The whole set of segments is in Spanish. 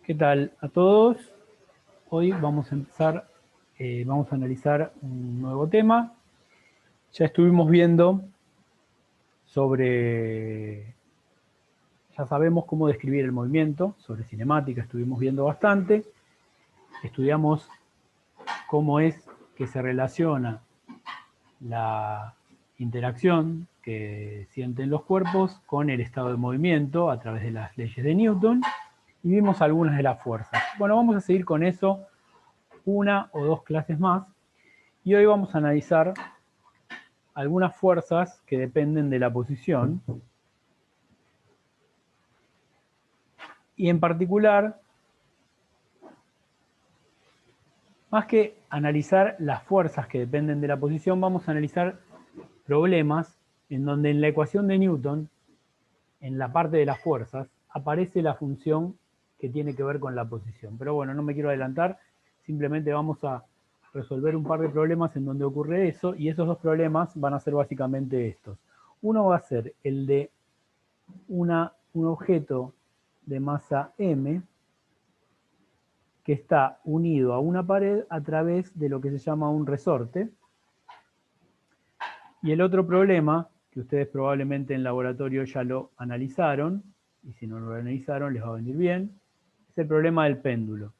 ¿Qué tal a todos? Hoy vamos a empezar, vamos a analizar un nuevo tema. Ya estuvimos viendo ya sabemos cómo describir el movimiento, sobre cinemática estuvimos viendo bastante. Estudiamos cómo es que se relaciona la interacción que sienten los cuerpos con el estado de movimiento a través de las leyes de Newton y vimos algunas de las fuerzas. Bueno, vamos a seguir con eso una o dos clases más y hoy vamos a analizar algunas fuerzas que dependen de la posición y en particular, más que analizar las fuerzas que dependen de la posición, vamos a analizar problemas en donde en la ecuación de Newton, en la parte de las fuerzas, aparece la función que tiene que ver con la posición. Pero bueno, no me quiero adelantar, simplemente vamos a resolver un par de problemas en donde ocurre eso, y esos dos problemas van a ser básicamente estos. Uno va a ser el de un objeto de masa m que está unido a una pared a través de lo que se llama un resorte. Y el otro problema, que ustedes probablemente en laboratorio ya lo analizaron, y si no lo analizaron les va a venir bien, es el problema del péndulo.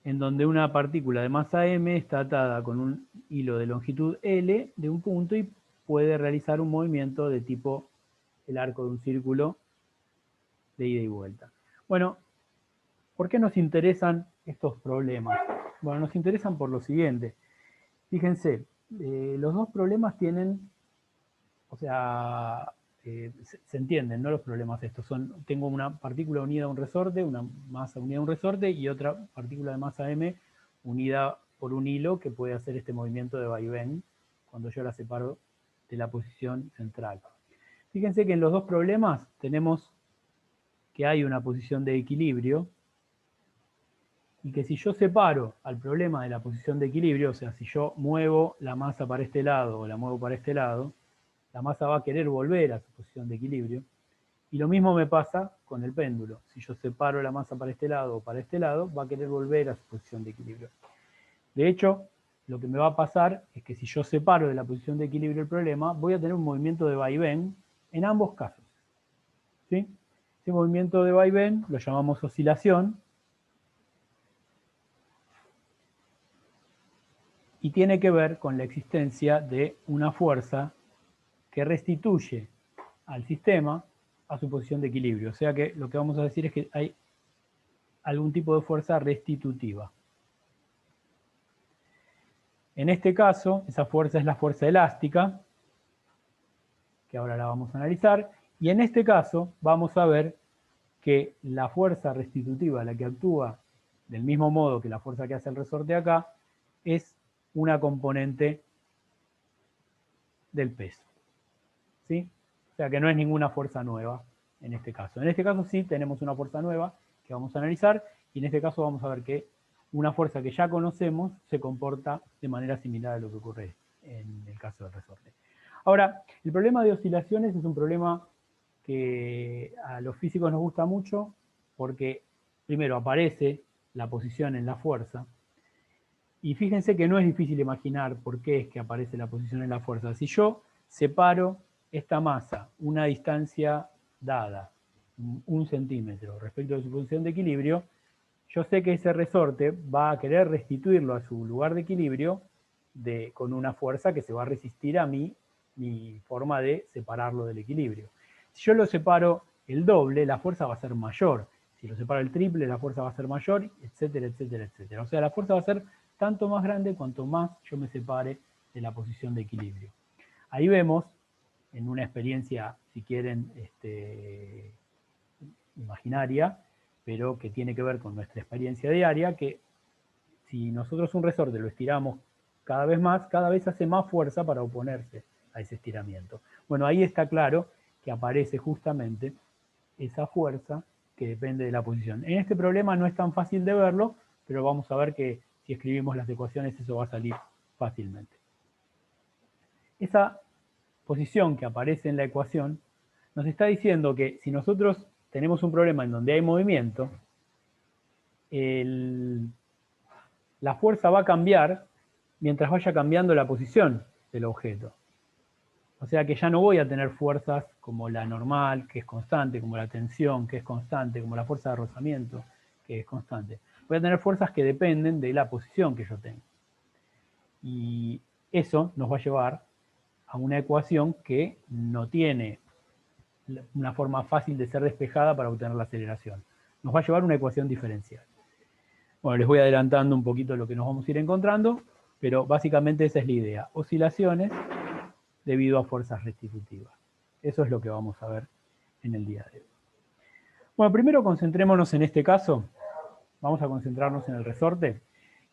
En donde una partícula de masa m está atada con un hilo de longitud L de un punto y puede realizar un movimiento de tipo el arco de un círculo de ida y vuelta. Bueno, ¿por qué nos interesan estos problemas? Bueno, nos interesan por lo siguiente. Fíjense, los dos problemas tienen, o sea, se entienden, ¿no? Los problemas estos tengo una partícula unida a un resorte, una masa unida a un resorte y otra partícula de masa m unida por un hilo que puede hacer este movimiento de vaivén cuando yo la separo de la posición central. Fíjense que en los dos problemas tenemos que hay una posición de equilibrio y que si yo separo al problema de la posición de equilibrio, o sea, si yo muevo la masa para este lado o la muevo para este lado, la masa va a querer volver a su posición de equilibrio. Y lo mismo me pasa con el péndulo. Si yo separo la masa para este lado o para este lado, va a querer volver a su posición de equilibrio. De hecho, lo que me va a pasar es que si yo separo de la posición de equilibrio el problema, voy a tener un movimiento de vaivén en ambos casos. ¿Sí? Ese movimiento de vaivén lo llamamos oscilación y tiene que ver con la existencia de una fuerza que restituye al sistema a su posición de equilibrio. O sea que lo que vamos a decir es que hay algún tipo de fuerza restitutiva. En este caso, esa fuerza es la fuerza elástica, que ahora la vamos a analizar, y en este caso vamos a ver que la fuerza restitutiva, la que actúa del mismo modo que la fuerza que hace el resorte acá, es una componente del peso. ¿Sí? O sea que no es ninguna fuerza nueva en este caso. En este caso sí tenemos una fuerza nueva que vamos a analizar y en este caso vamos a ver que una fuerza que ya conocemos se comporta de manera similar a lo que ocurre en el caso del resorte. Ahora, el problema de oscilaciones es un problema que a los físicos nos gusta mucho porque primero aparece la posición en la fuerza y fíjense que no es difícil imaginar por qué es que aparece la posición en la fuerza. Si yo separo esta masa una distancia dada, 1 centímetro, respecto de su posición de equilibrio, yo sé que ese resorte va a querer restituirlo a su lugar de equilibrio con una fuerza que se va a resistir a mi forma de separarlo del equilibrio. Si yo lo separo el doble, la fuerza va a ser mayor. Si lo separo el triple, la fuerza va a ser mayor, etcétera, etcétera, etcétera. O sea, la fuerza va a ser tanto más grande cuanto más yo me separe de la posición de equilibrio. Ahí vemos, en una experiencia, si quieren, imaginaria, pero que tiene que ver con nuestra experiencia diaria, que si nosotros un resorte lo estiramos cada vez más, cada vez hace más fuerza para oponerse a ese estiramiento. Bueno, ahí está claro que aparece justamente esa fuerza que depende de la posición. En este problema no es tan fácil de verlo, pero vamos a ver que si escribimos las ecuaciones eso va a salir fácilmente. Esa posición que aparece en la ecuación nos está diciendo que si nosotros tenemos un problema en donde hay movimiento, la fuerza va a cambiar mientras vaya cambiando la posición del objeto. O sea que ya no voy a tener fuerzas como la normal, que es constante, como la tensión, que es constante, como la fuerza de rozamiento, que es constante. Voy a tener fuerzas que dependen de la posición que yo tengo. Y eso nos va a llevar a una ecuación que no tiene una forma fácil de ser despejada para obtener la aceleración. Nos va a llevar a una ecuación diferencial. Bueno, les voy adelantando un poquito lo que nos vamos a ir encontrando, pero básicamente esa es la idea. Oscilaciones debido a fuerzas restitutivas. Eso es lo que vamos a ver en el día de hoy. Bueno, primero concentrémonos en este caso. Vamos a concentrarnos en el resorte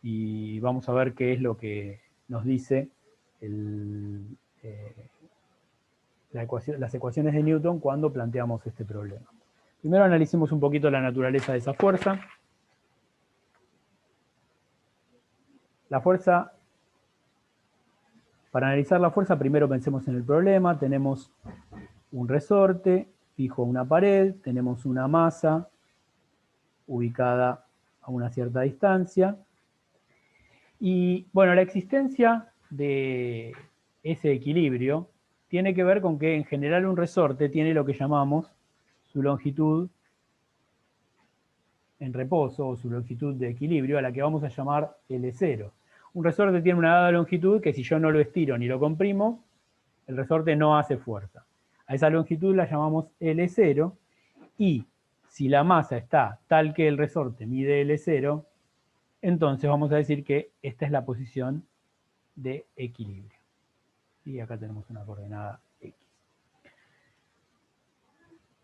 y vamos a ver qué es lo que nos dice las ecuaciones de Newton cuando planteamos este problema. Primero analicemos un poquito la naturaleza de esa fuerza. La fuerza, para analizar la fuerza, primero pensemos en el problema. Tenemos un resorte fijo a una pared, tenemos una masa ubicada a una cierta distancia. Y bueno, la existencia de ese equilibrio tiene que ver con que en general un resorte tiene lo que llamamos su longitud en reposo o su longitud de equilibrio, a la que vamos a llamar L0. Un resorte tiene una dada longitud que si yo no lo estiro ni lo comprimo, el resorte no hace fuerza. A esa longitud la llamamos L0 y si la masa está tal que el resorte mide L0, entonces vamos a decir que esta es la posición de equilibrio. Y acá tenemos una coordenada X.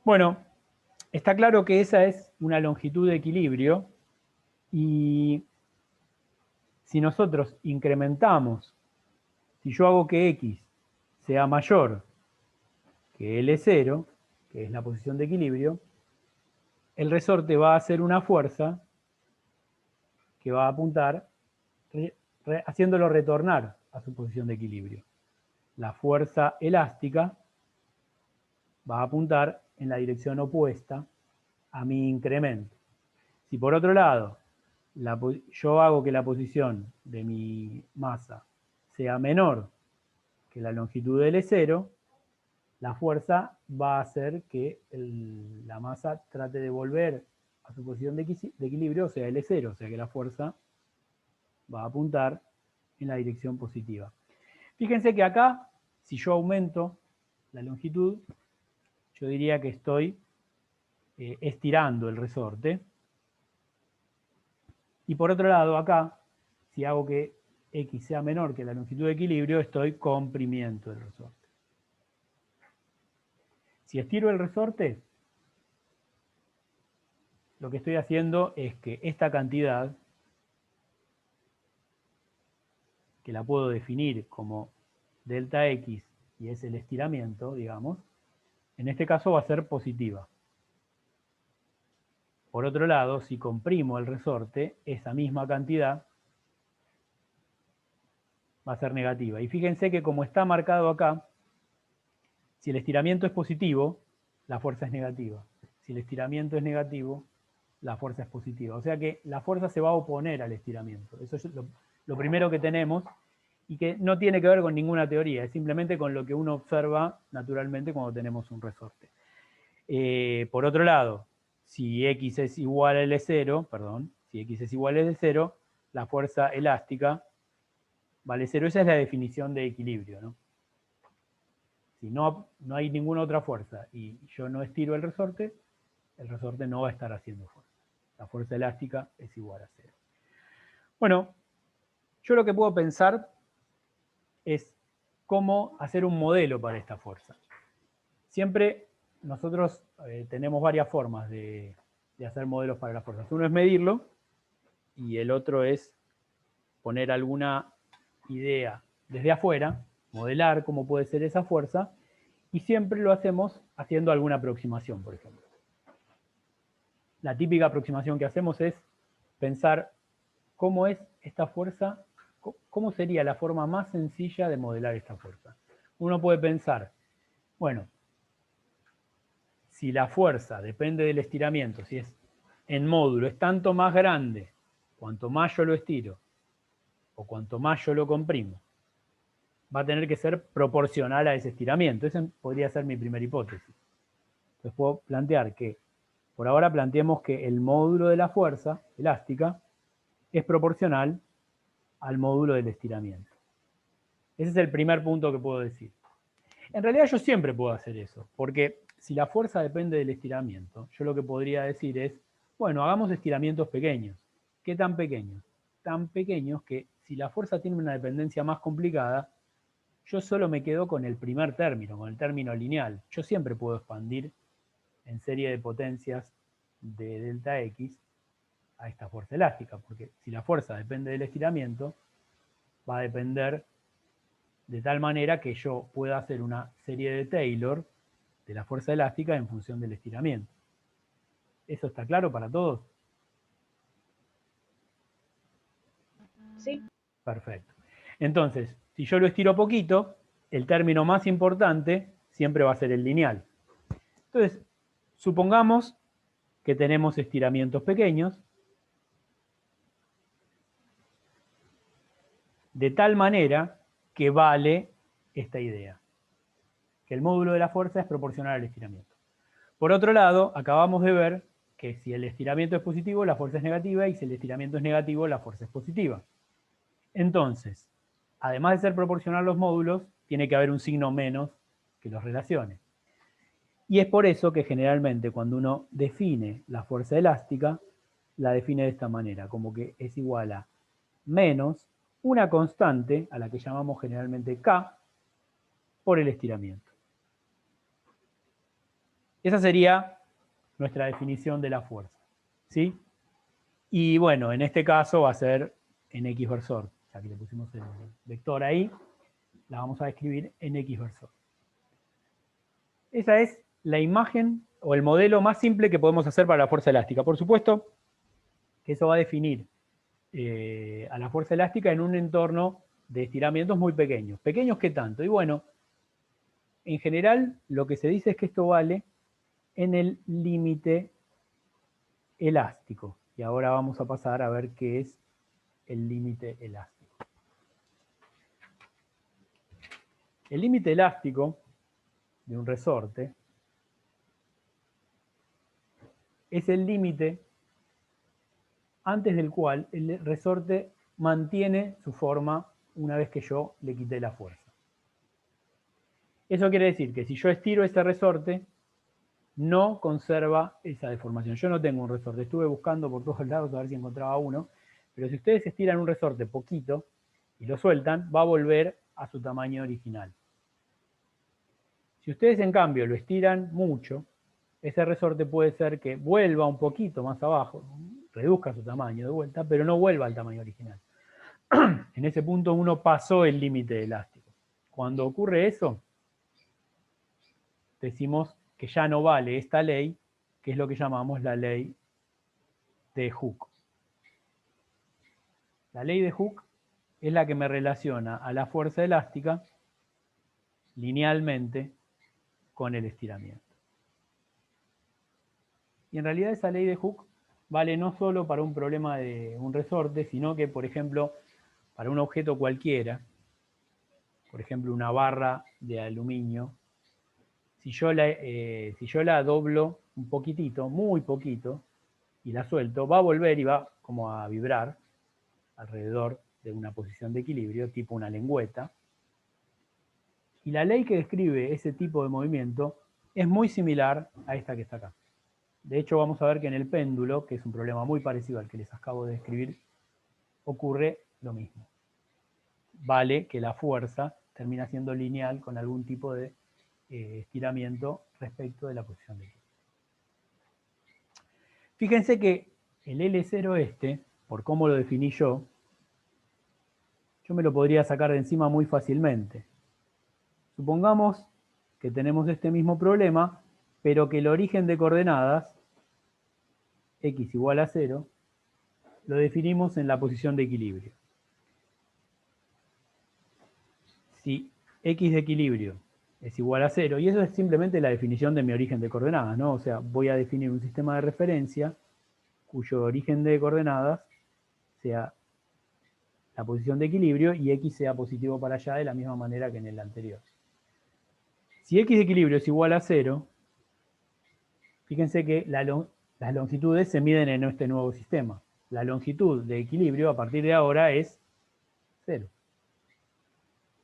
Bueno, está claro que esa es una longitud de equilibrio y si nosotros incrementamos, si yo hago que X sea mayor que L0, que es la posición de equilibrio, el resorte va a hacer una fuerza que va a apuntar haciéndolo retornar a su posición de equilibrio. La fuerza elástica va a apuntar en la dirección opuesta a mi incremento. Si por otro lado yo hago que la posición de mi masa sea menor que la longitud de L0, la fuerza va a hacer que la masa trate de volver a su posición de equilibrio, o sea, L0, o sea que la fuerza va a apuntar en la dirección positiva. Fíjense que acá, si yo aumento la longitud, yo diría que estoy estirando el resorte. Y por otro lado, acá, si hago que X sea menor que la longitud de equilibrio, estoy comprimiendo el resorte. Si estiro el resorte, lo que estoy haciendo es que esta cantidad, que la puedo definir como delta X, y es el estiramiento, digamos, en este caso va a ser positiva. Por otro lado, si comprimo el resorte, esa misma cantidad va a ser negativa. Y fíjense que como está marcado acá, si el estiramiento es positivo, la fuerza es negativa. Si el estiramiento es negativo, la fuerza es positiva. O sea que la fuerza se va a oponer al estiramiento. Eso es lo primero que tenemos y que no tiene que ver con ninguna teoría, es simplemente con lo que uno observa naturalmente cuando tenemos un resorte. Por otro lado, si X es igual a L0, si X es igual a L0, la fuerza elástica vale 0. Esa es la definición de equilibrio, ¿no? Si no hay ninguna otra fuerza y yo no estiro el resorte no va a estar haciendo fuerza. La fuerza elástica es igual a 0. Bueno, yo lo que puedo pensar es cómo hacer un modelo para esta fuerza. Siempre nosotros tenemos varias formas de hacer modelos para las fuerzas. Uno es medirlo y el otro es poner alguna idea desde afuera, modelar cómo puede ser esa fuerza, y siempre lo hacemos haciendo alguna aproximación, por ejemplo. La típica aproximación que hacemos es pensar cómo es esta fuerza, cómo sería la forma más sencilla de modelar esta fuerza. Uno puede pensar, bueno, si la fuerza depende del estiramiento, si es en módulo, es tanto más grande cuanto más yo lo estiro o cuanto más yo lo comprimo, va a tener que ser proporcional a ese estiramiento. Esa podría ser mi primera hipótesis. Entonces puedo plantear que, por ahora planteemos que el módulo de la fuerza elástica es proporcional al módulo del estiramiento. Ese es el primer punto que puedo decir. En realidad yo siempre puedo hacer eso, porque si la fuerza depende del estiramiento, yo lo que podría decir es, bueno, hagamos estiramientos pequeños. ¿Qué tan pequeños? Tan pequeños que si la fuerza tiene una dependencia más complicada, yo solo me quedo con el primer término, con el término lineal. Yo siempre puedo expandir en serie de potencias de delta X a esta fuerza elástica, porque si la fuerza depende del estiramiento, va a depender de tal manera que yo pueda hacer una serie de Taylor de la fuerza elástica en función del estiramiento. ¿Eso está claro para todos? Sí. Perfecto. Entonces, si yo lo estiro poquito, el término más importante siempre va a ser el lineal. Entonces, supongamos que tenemos estiramientos pequeños, de tal manera que vale esta idea, que el módulo de la fuerza es proporcional al estiramiento. Por otro lado, acabamos de ver que si el estiramiento es positivo, la fuerza es negativa, y si el estiramiento es negativo, la fuerza es positiva. Entonces, además de ser proporcional los módulos, tiene que haber un signo menos que los relacione. Y es por eso que generalmente cuando uno define la fuerza elástica, la define de esta manera, como que es igual a menos una constante, a la que llamamos generalmente K, por el estiramiento. Esa sería nuestra definición de la fuerza, ¿sí? Y bueno, en este caso va a ser en X versor, ya que le pusimos el vector ahí, la vamos a escribir en X versor. Esa es la imagen o el modelo más simple que podemos hacer para la fuerza elástica. Por supuesto que eso va a definir a la fuerza elástica en un entorno de estiramientos muy pequeños. ¿Pequeños qué tanto? Y bueno, en general lo que se dice es que esto vale en el límite elástico. Y ahora vamos a pasar a ver qué es el límite elástico. El límite elástico de un resorte es el límite antes del cual el resorte mantiene su forma una vez que yo le quité la fuerza. Eso quiere decir que si yo estiro ese resorte, no conserva esa deformación. Yo no tengo un resorte, estuve buscando por todos lados a ver si encontraba uno, pero si ustedes estiran un resorte poquito y lo sueltan, va a volver a su tamaño original. Si ustedes en cambio lo estiran mucho, ese resorte puede ser que vuelva un poquito más abajo, reduzca su tamaño de vuelta, pero no vuelva al tamaño original. En ese punto uno pasó el límite elástico. Cuando ocurre eso, decimos que ya no vale esta ley, que es lo que llamamos la ley de Hooke. La ley de Hooke es la que me relaciona a la fuerza elástica linealmente con el estiramiento. Y en realidad esa ley de Hooke vale no solo para un problema de un resorte, sino que, por ejemplo, para un objeto cualquiera, por ejemplo, una barra de aluminio, si yo la doblo un poquitito, muy poquito, y la suelto, va a volver y va como a vibrar alrededor de una posición de equilibrio, tipo una lengüeta. Y la ley que describe ese tipo de movimiento es muy similar a esta que está acá. De hecho, vamos a ver que en el péndulo, que es un problema muy parecido al que les acabo de describir, ocurre lo mismo. Vale que la fuerza termina siendo lineal con algún tipo de estiramiento respecto de la posición de equilibrio. Fíjense que el L0 por cómo lo definí yo me lo podría sacar de encima muy fácilmente. Supongamos que tenemos este mismo problema, pero que el origen de coordenadas, x igual a 0, lo definimos en la posición de equilibrio. Si x de equilibrio es igual a 0. Y eso es simplemente la definición de mi origen de coordenadas, ¿no? O sea, voy a definir un sistema de referencia cuyo origen de coordenadas sea la posición de equilibrio y x sea positivo para allá de la misma manera que en el anterior. Si x de equilibrio es igual a 0, fíjense que las longitudes se miden en este nuevo sistema. La longitud de equilibrio a partir de ahora es 0.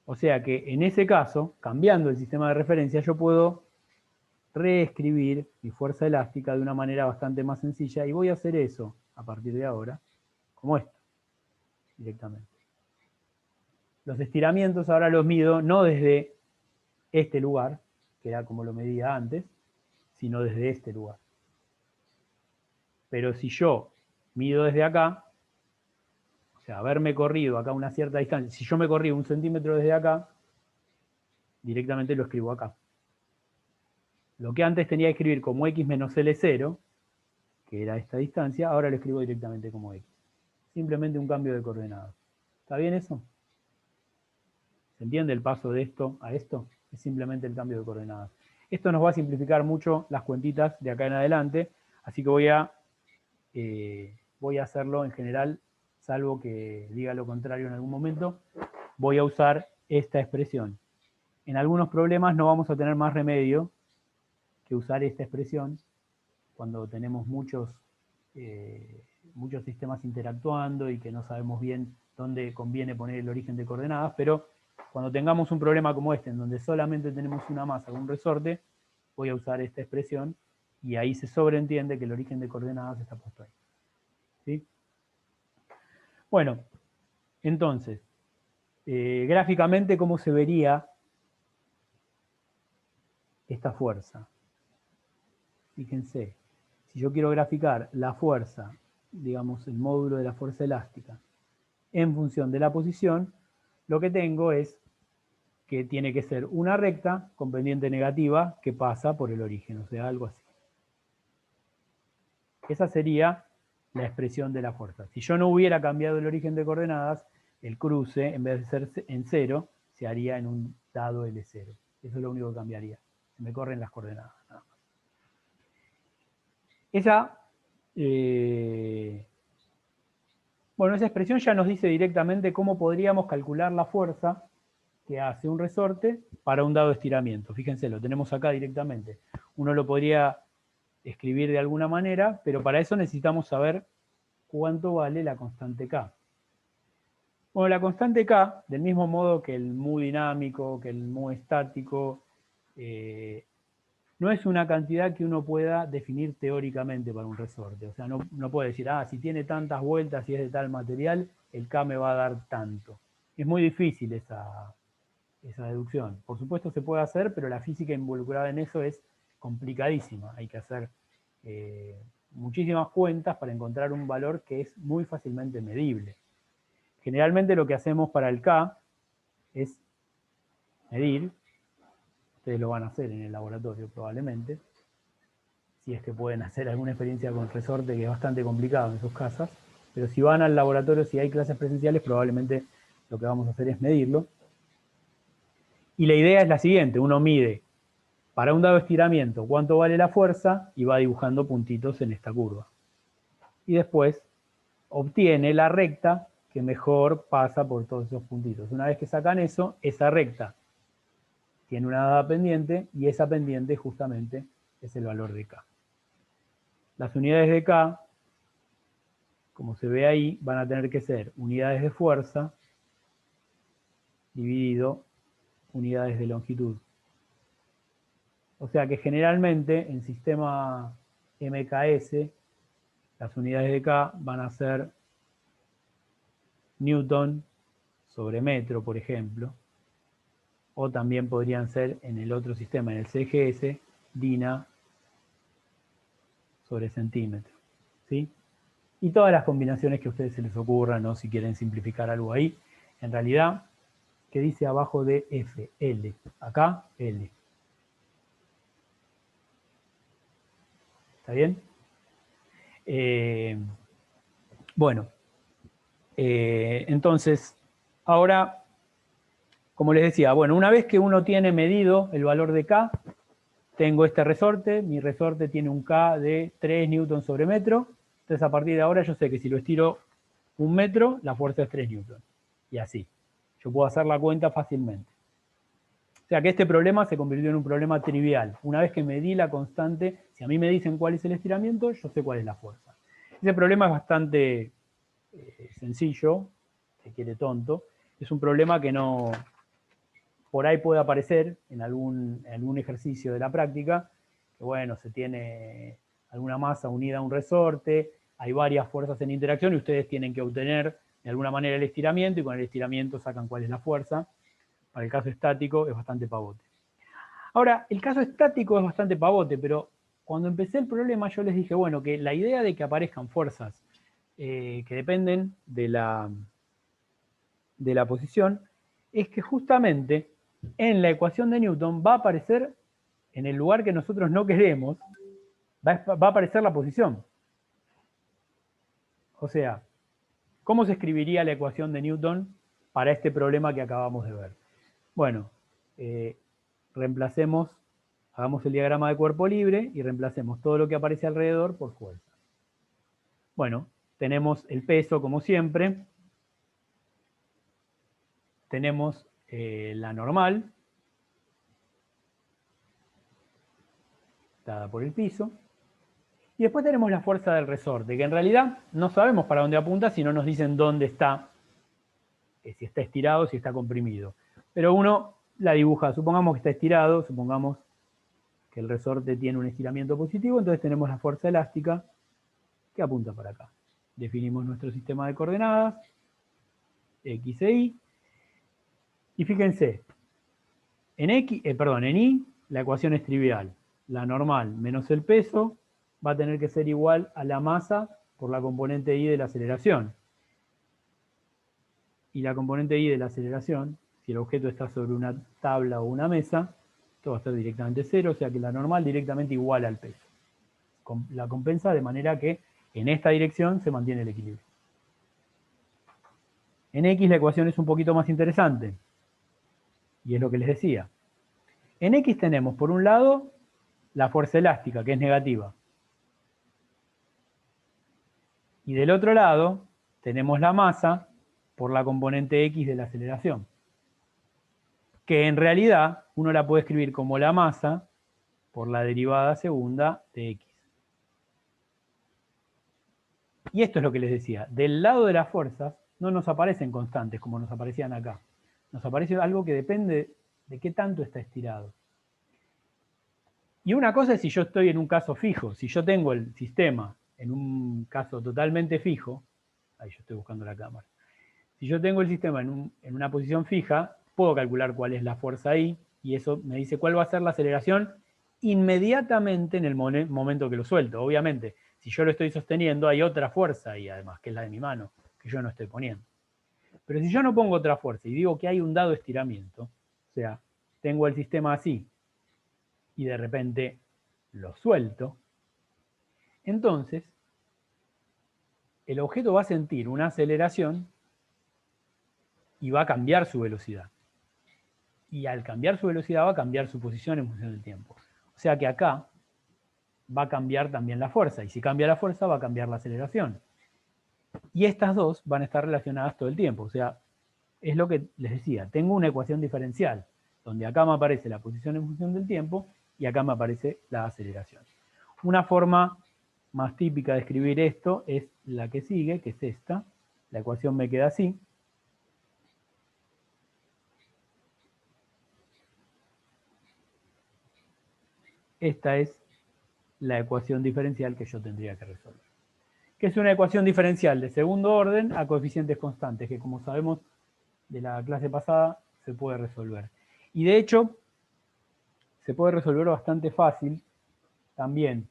O sea que en ese caso, cambiando el sistema de referencia, yo puedo reescribir mi fuerza elástica de una manera bastante más sencilla y voy a hacer eso a partir de ahora, como esto, directamente. Los estiramientos ahora los mido no desde este lugar, que era como lo medía antes, sino desde este lugar. Pero si yo mido desde acá, o sea, haberme corrido acá una cierta distancia, si yo me corrí 1 centímetro desde acá, directamente lo escribo acá. Lo que antes tenía que escribir como x menos L0, que era esta distancia, ahora lo escribo directamente como x. Simplemente un cambio de coordenadas. ¿Está bien eso? ¿Se entiende el paso de esto a esto? Es simplemente el cambio de coordenadas. Esto nos va a simplificar mucho las cuentitas de acá en adelante, así que voy a hacerlo en general, salvo que diga lo contrario en algún momento, voy a usar esta expresión. En algunos problemas no vamos a tener más remedio que usar esta expresión cuando tenemos muchos sistemas interactuando y que no sabemos bien dónde conviene poner el origen de coordenadas, pero cuando tengamos un problema como este, en donde solamente tenemos una masa o un resorte, voy a usar esta expresión y ahí se sobreentiende que el origen de coordenadas está puesto ahí. ¿Sí? Bueno, entonces, gráficamente, ¿cómo se vería esta fuerza? Fíjense, si yo quiero graficar la fuerza, digamos, el módulo de la fuerza elástica, en función de la posición, lo que tengo es que tiene que ser una recta con pendiente negativa que pasa por el origen, o sea, algo así. Esa sería la expresión de la fuerza. Si yo no hubiera cambiado el origen de coordenadas, el cruce, en vez de ser en 0, se haría en un dado L0. Eso es lo único que cambiaría. Se me corren las coordenadas, nada más. Esa expresión ya nos dice directamente cómo podríamos calcular la fuerza que hace un resorte para un dado estiramiento. Fíjense, lo tenemos acá directamente. Uno lo podría escribir de alguna manera, pero para eso necesitamos saber cuánto vale la constante K. Bueno, la constante K, del mismo modo que el mu dinámico, que el mu estático, no es una cantidad que uno pueda definir teóricamente para un resorte. O sea, no puede decir, si tiene tantas vueltas y es de tal material, el K me va a dar tanto. Es muy difícil esa deducción. Por supuesto se puede hacer, pero la física involucrada en eso es complicadísima. Hay que hacer muchísimas cuentas para encontrar un valor que es muy fácilmente medible. Generalmente lo que hacemos para el K es medir, ustedes lo van a hacer en el laboratorio probablemente, si es que pueden hacer alguna experiencia con resorte, que es bastante complicado en sus casas, pero si van al laboratorio, si hay clases presenciales, probablemente lo que vamos a hacer es medirlo. Y la idea es la siguiente, uno mide para un dado estiramiento cuánto vale la fuerza y va dibujando puntitos en esta curva. Y después obtiene la recta que mejor pasa por todos esos puntitos. Una vez que sacan eso, esa recta tiene una dada pendiente y esa pendiente justamente es el valor de K. Las unidades de K, como se ve ahí, van a tener que ser unidades de fuerza dividido unidades de longitud. O sea que generalmente en sistema MKS las unidades de K van a ser Newton sobre metro, por ejemplo, o también podrían ser en el otro sistema, en el CGS, Dina sobre centímetro, ¿sí? Y todas las combinaciones que a ustedes se les ocurran, ¿no? Si quieren simplificar algo ahí, en realidad, que dice abajo de F, L, acá, L. ¿Está bien? Entonces, ahora como les decía, bueno, una vez que uno tiene medido el valor de K, tengo este resorte, mi resorte tiene un K de 3 newtons sobre metro, entonces a partir de ahora yo sé que si lo estiro 1 metro, la fuerza es 3 newtons. Y así. Yo puedo hacer la cuenta fácilmente. O sea que este problema se convirtió en un problema trivial. Una vez que medí la constante, si a mí me dicen cuál es el estiramiento, yo sé cuál es la fuerza. Ese problema es bastante sencillo, se quiere tonto. Es un problema que no, por ahí puede aparecer en algún ejercicio de la práctica, que bueno, se tiene alguna masa unida a un resorte, hay varias fuerzas en interacción y ustedes tienen que obtener de alguna manera el estiramiento y con el estiramiento sacan cuál es la fuerza. Para el caso estático es bastante pavote. Ahora, el caso estático es bastante pavote, pero cuando empecé el problema yo les dije, bueno, que la idea de que aparezcan fuerzas que dependen de la posición es que justamente en la ecuación de Newton va a aparecer, en el lugar que nosotros no queremos, va a aparecer la posición. O sea, ¿cómo se escribiría la ecuación de Newton para este problema que acabamos de ver? Bueno, reemplacemos, hagamos el diagrama de cuerpo libre y reemplacemos todo lo que aparece alrededor por fuerza. Bueno, tenemos el peso como siempre, tenemos la normal, dada por el piso, y después tenemos la fuerza del resorte, que en realidad no sabemos para dónde apunta si no nos dicen dónde está, si está estirado, si está comprimido. Pero uno la dibuja, supongamos que está estirado, supongamos que el resorte tiene un estiramiento positivo, entonces tenemos la fuerza elástica que apunta para acá. Definimos nuestro sistema de coordenadas, X e Y, y fíjense, en Y la ecuación es trivial. La normal menos el peso va a tener que ser igual a la masa por la componente Y de la aceleración. Y la componente Y de la aceleración, si el objeto está sobre una tabla o una mesa, esto va a ser directamente 0, o sea que la normal directamente igual al peso. La compensa de manera que en esta dirección se mantiene el equilibrio. En X la ecuación es un poquito más interesante. Y es lo que les decía. En X tenemos, por un lado, la fuerza elástica, que es negativa. Y del otro lado, tenemos la masa por la componente X de la aceleración. Que en realidad uno la puede escribir como la masa por la derivada segunda de X. Y esto es lo que les decía. Del lado de las fuerzas no nos aparecen constantes como nos aparecían acá. Nos aparece algo que depende de qué tanto está estirado. Y una cosa es si yo estoy en un caso fijo. Si yo tengo el sistema en un caso totalmente fijo, ahí yo estoy buscando la cámara. Si yo tengo el sistema en una posición fija, puedo calcular cuál es la fuerza ahí, y eso me dice cuál va a ser la aceleración inmediatamente en el momento que lo suelto. Obviamente, si yo lo estoy sosteniendo, hay otra fuerza ahí además, que es la de mi mano, que yo no estoy poniendo. Pero si yo no pongo otra fuerza y digo que hay un dado estiramiento, o sea, tengo el sistema así, y de repente lo suelto, entonces el objeto va a sentir una aceleración y va a cambiar su velocidad. Y al cambiar su velocidad va a cambiar su posición en función del tiempo. O sea que acá va a cambiar también la fuerza. Y si cambia la fuerza va a cambiar la aceleración. Y estas dos van a estar relacionadas todo el tiempo. O sea, es lo que les decía. Tengo una ecuación diferencial, donde acá me aparece la posición en función del tiempo y acá me aparece la aceleración. Una forma más típica de escribir esto es la que sigue, que es esta. La ecuación me queda así. Esta es la ecuación diferencial que yo tendría que resolver. Que es una ecuación diferencial de segundo orden a coeficientes constantes, que como sabemos de la clase pasada, se puede resolver. Y de hecho, se puede resolver bastante fácil también.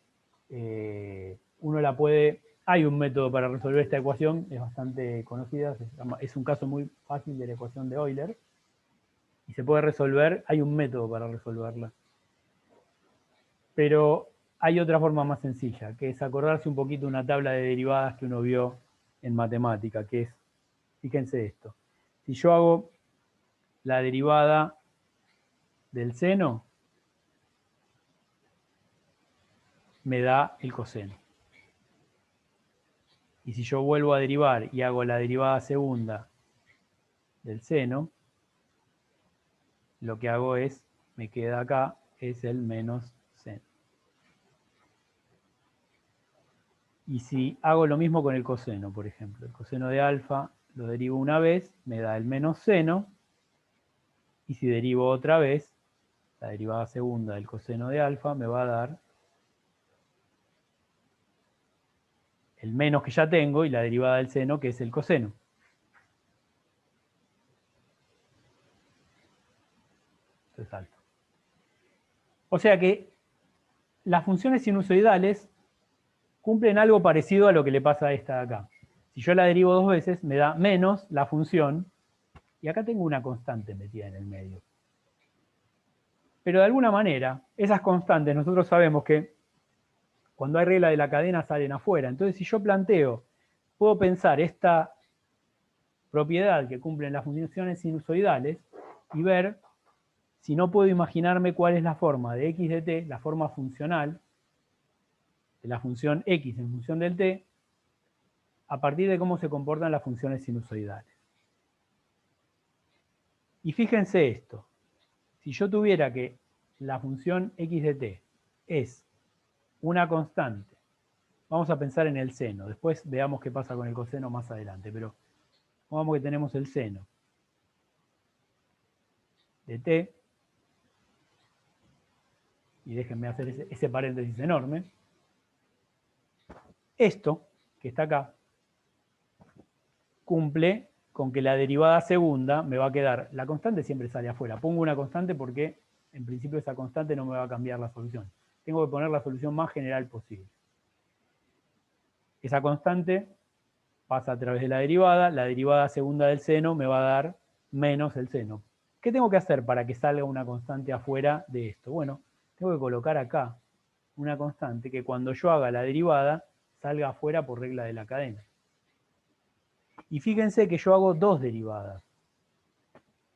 Uno la puede... Hay un método para resolver esta ecuación, es bastante conocida, es un caso muy fácil de la ecuación de Euler, y se puede resolver, hay un método para resolverla. Pero hay otra forma más sencilla, que es acordarse un poquito de una tabla de derivadas que uno vio en matemática, que es, fíjense esto, si yo hago la derivada del seno me da el coseno. Y si yo vuelvo a derivar y hago la derivada segunda del seno, lo que hago es, me queda acá, es el menos seno. Y si hago lo mismo con el coseno, por ejemplo, el coseno de alfa lo derivo una vez, me da el menos seno, y si derivo otra vez, la derivada segunda del coseno de alfa me va a dar el menos que ya tengo y la derivada del seno, que es el coseno. Esto es alto. O sea que las funciones sinusoidales cumplen algo parecido a lo que le pasa a esta de acá. Si yo la derivo dos veces, me da menos la función, y acá tengo una constante metida en el medio. Pero de alguna manera, esas constantes nosotros sabemos que cuando hay regla de la cadena salen afuera. Entonces, si yo planteo, puedo pensar esta propiedad que cumplen las funciones sinusoidales y ver si no puedo imaginarme cuál es la forma de x de t, la forma funcional de la función x en función del t, a partir de cómo se comportan las funciones sinusoidales. Y fíjense esto, si yo tuviera que la función x de t es una constante, vamos a pensar en el seno, después veamos qué pasa con el coseno más adelante, pero pongamos que tenemos el seno de t, y déjenme hacer ese paréntesis enorme. Esto, que está acá, cumple con que la derivada segunda me va a quedar, la constante siempre sale afuera, pongo una constante porque en principio esa constante no me va a cambiar la solución. Tengo que poner la solución más general posible. Esa constante pasa a través de la derivada segunda del seno me va a dar menos el seno. ¿Qué tengo que hacer para que salga una constante afuera de esto? Bueno, tengo que colocar acá una constante que cuando yo haga la derivada salga afuera por regla de la cadena. Y fíjense que yo hago dos derivadas.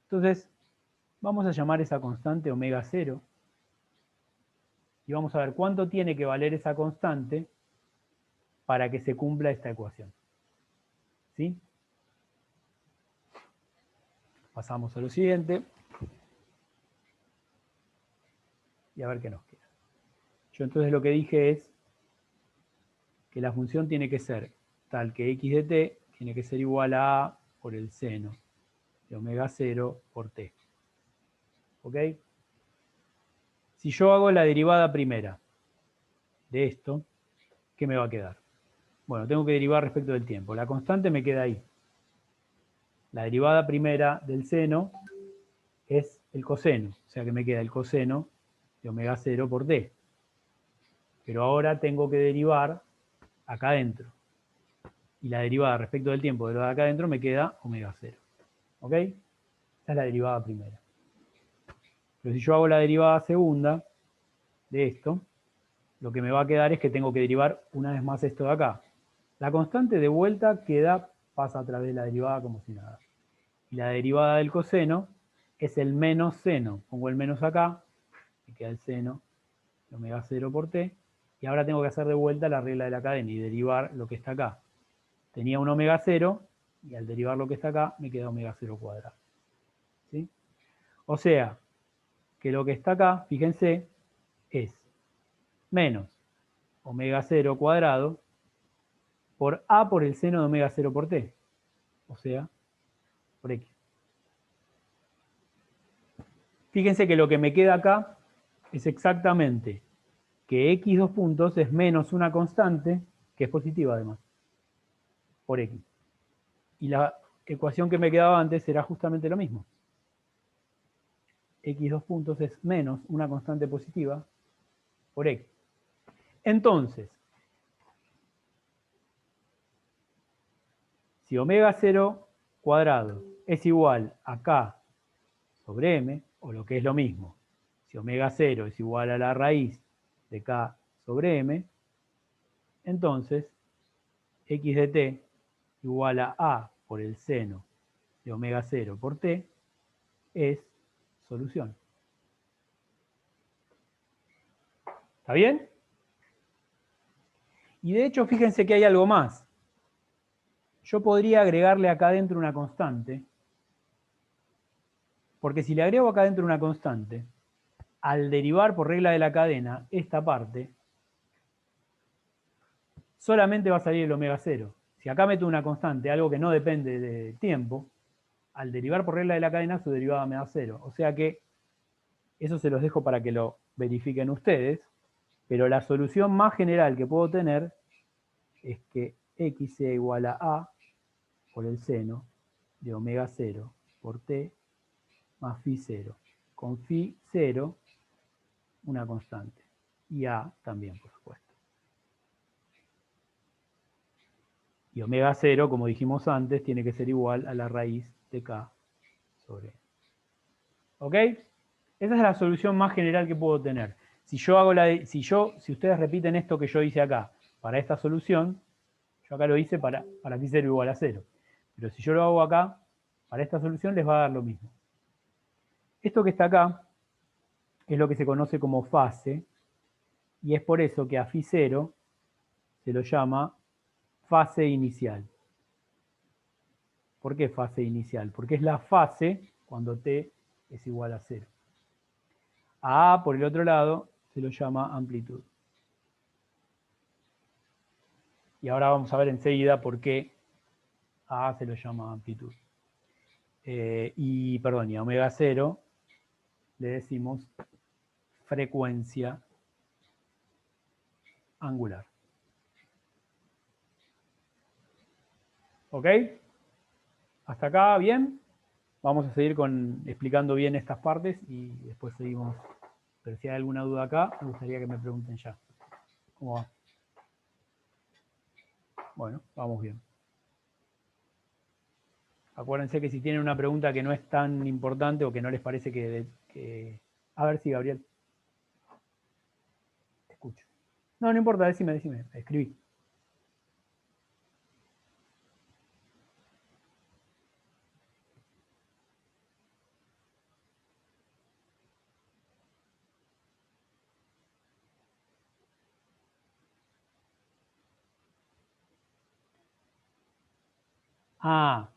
Entonces, vamos a llamar esa constante omega 0. Y vamos a ver cuánto tiene que valer esa constante para que se cumpla esta ecuación. ¿Sí? Pasamos a lo siguiente. Y a ver qué nos queda. Yo entonces lo que dije es que la función tiene que ser tal que x de t tiene que ser igual a a por el seno de omega 0 por t. ¿Ok? Si yo hago la derivada primera de esto, ¿qué me va a quedar? Bueno, tengo que derivar respecto del tiempo. La constante me queda ahí. La derivada primera del seno es el coseno, o sea que me queda el coseno de omega 0 por t. Pero ahora tengo que derivar acá adentro. Y la derivada respecto del tiempo de lo de acá adentro me queda omega 0. ¿Ok? Esta es la derivada primera. Pero si yo hago la derivada segunda de esto, lo que me va a quedar es que tengo que derivar una vez más esto de acá. La constante de vuelta pasa a través de la derivada como si nada. Y la derivada del coseno es el menos seno. Pongo el menos acá, me queda el seno de omega 0 por t. Y ahora tengo que hacer de vuelta la regla de la cadena y derivar lo que está acá. Tenía un omega 0 y al derivar lo que está acá me queda omega 0 cuadrado. ¿Sí? O sea, que lo que está acá, fíjense, es menos omega 0 cuadrado por a por el seno de omega 0 por t. O sea, por x. Fíjense que lo que me queda acá es exactamente que x dos puntos es menos una constante, que es positiva además, por x. Y la ecuación que me quedaba antes era justamente lo mismo. X dos puntos es menos una constante positiva por x. Entonces, si omega 0 cuadrado es igual a k sobre m, o lo que es lo mismo, si omega 0 es igual a la raíz de k sobre m, entonces x de t igual a por el seno de omega 0 por t, es solución. ¿Está bien? Y de hecho, fíjense que hay algo más. Yo podría agregarle acá adentro una constante, porque si le agrego acá adentro una constante, al derivar por regla de la cadena esta parte, solamente va a salir el omega 0. Si acá meto una constante, algo que no depende de tiempo, al derivar por regla de la cadena su derivada me da 0. O sea que eso se los dejo para que lo verifiquen ustedes, pero la solución más general que puedo tener es que x sea igual a por el seno de omega 0 por t más phi 0. Con phi 0, una constante. Y a también, por supuesto. Y omega 0, como dijimos antes, tiene que ser igual a la raíz de k sobre n. ¿Ok? Esa es la solución más general que puedo tener. Si ustedes repiten esto que yo hice acá para esta solución, yo acá lo hice para phi 0 igual a 0. Pero si yo lo hago acá, para esta solución les va a dar lo mismo. Esto que está acá es lo que se conoce como fase, y es por eso que a phi 0 se lo llama fase inicial. ¿Por qué fase inicial? Porque es la fase cuando t es igual a 0. A A, por el otro lado, se lo llama amplitud. Y ahora vamos a ver enseguida por qué a A se lo llama amplitud. Y a omega 0 le decimos frecuencia angular. ¿Ok? ¿Hasta acá bien? Vamos a seguir explicando bien estas partes y después seguimos. Pero si hay alguna duda acá, me gustaría que me pregunten ya. ¿Cómo va? Bueno, vamos bien. Acuérdense que si tienen una pregunta que no es tan importante o que no les parece que... A ver si, Gabriel. Te escucho. No, no importa, decime, escribí.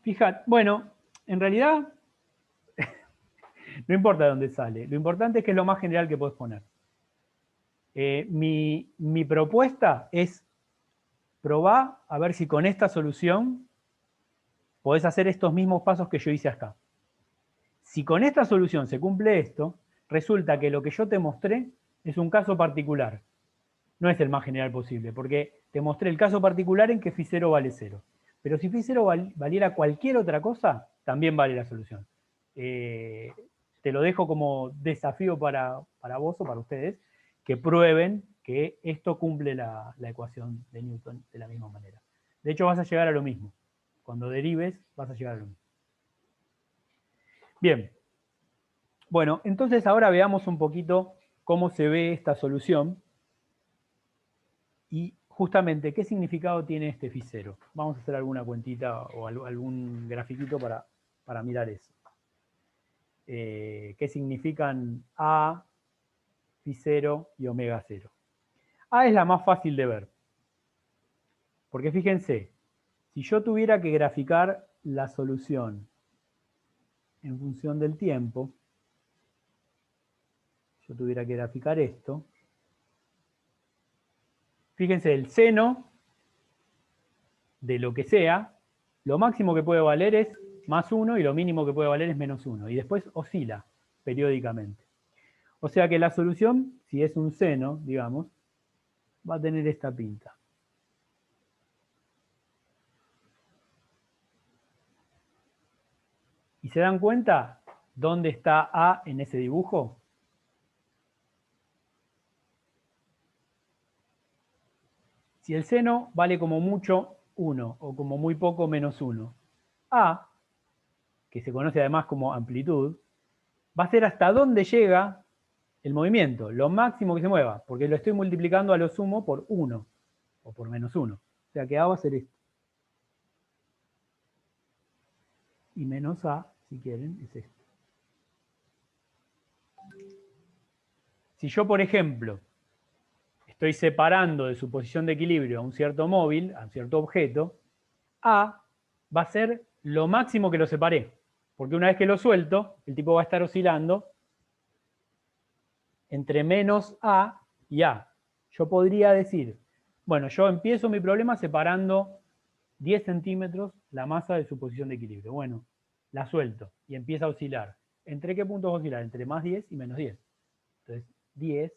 Fíjate, bueno, en realidad no importa de dónde sale. Lo importante es que es lo más general que puedes poner. Mi propuesta es probar a ver si con esta solución podés hacer estos mismos pasos que yo hice acá. Si con esta solución se cumple esto, resulta que lo que yo te mostré es un caso particular. No es el más general posible, porque te mostré el caso particular en que phi 0 vale 0. Pero si phi 0 valiera cualquier otra cosa, también vale la solución. Te lo dejo como desafío para vos o para ustedes, que prueben que esto cumple la ecuación de Newton de la misma manera. De hecho, vas a llegar a lo mismo. Cuando derives, vas a llegar a lo mismo. Bien. Bueno, entonces ahora veamos un poquito cómo se ve esta solución y justamente qué significado tiene este phi 0. Vamos a hacer alguna cuentita o algún grafiquito para mirar eso. ¿Qué significan A, phi 0 y omega 0? A es la más fácil de ver. Porque fíjense, si yo tuviera que graficar la solución en función del tiempo, yo tuviera que graficar esto, fíjense, el seno de lo que sea, lo máximo que puede valer es más 1 y lo mínimo que puede valer es menos 1. Y después oscila periódicamente. O sea que la solución, si es un seno, digamos, va a tener esta pinta. ¿Y se dan cuenta dónde está A en ese dibujo? Si el seno vale como mucho 1 o como muy poco menos 1, A, que se conoce además como amplitud, va a ser hasta dónde llega el movimiento, lo máximo que se mueva, porque lo estoy multiplicando a lo sumo por 1 o por menos 1. O sea que A va a ser esto. Y menos A, si quieren, es esto. Si yo, por ejemplo, estoy separando de su posición de equilibrio a un cierto móvil, a un cierto objeto, A va a ser lo máximo que lo separé. Porque una vez que lo suelto, el tipo va a estar oscilando entre menos A y A. Yo podría decir, bueno, yo empiezo mi problema separando 10 centímetros la masa de su posición de equilibrio. Bueno, la suelto y empieza a oscilar. ¿Entre qué puntos va a oscilar? Entre más 10 y menos 10. Entonces, 10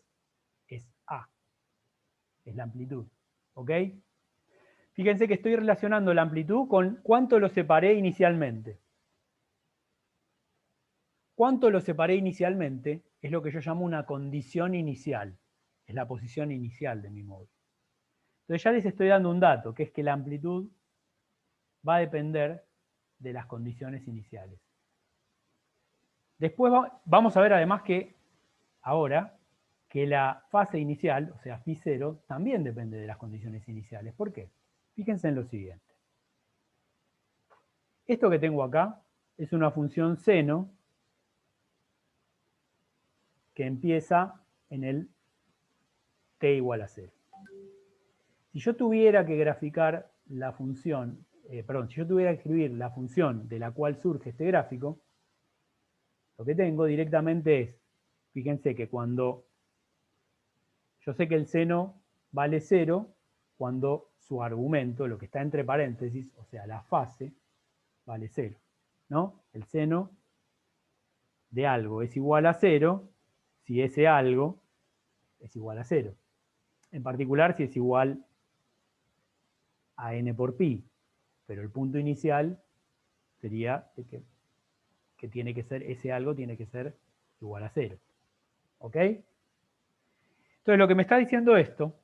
es A, es la amplitud. ¿Ok? Fíjense que estoy relacionando la amplitud con cuánto lo separé inicialmente. Cuánto lo separé inicialmente es lo que yo llamo una condición inicial. Es la posición inicial de mi móvil. Entonces ya les estoy dando un dato, que es que la amplitud va a depender de las condiciones iniciales. Después vamos a ver además que ahora que la fase inicial, o sea, φ0, también depende de las condiciones iniciales. ¿Por qué? Fíjense en lo siguiente. Esto que tengo acá es una función seno que empieza en el t igual a 0. Si yo tuviera que graficar la función, si yo tuviera que escribir la función de la cual surge este gráfico, lo que tengo directamente es, fíjense que cuando yo sé que el seno vale 0, cuando su argumento, lo que está entre paréntesis, o sea, la fase, vale 0, ¿no? El seno de algo es igual a 0 si ese algo es igual a 0. En particular, si es igual a n por pi, pero el punto inicial sería que tiene que ser, ese algo tiene que ser igual a 0. ¿Ok? Entonces, lo que me está diciendo esto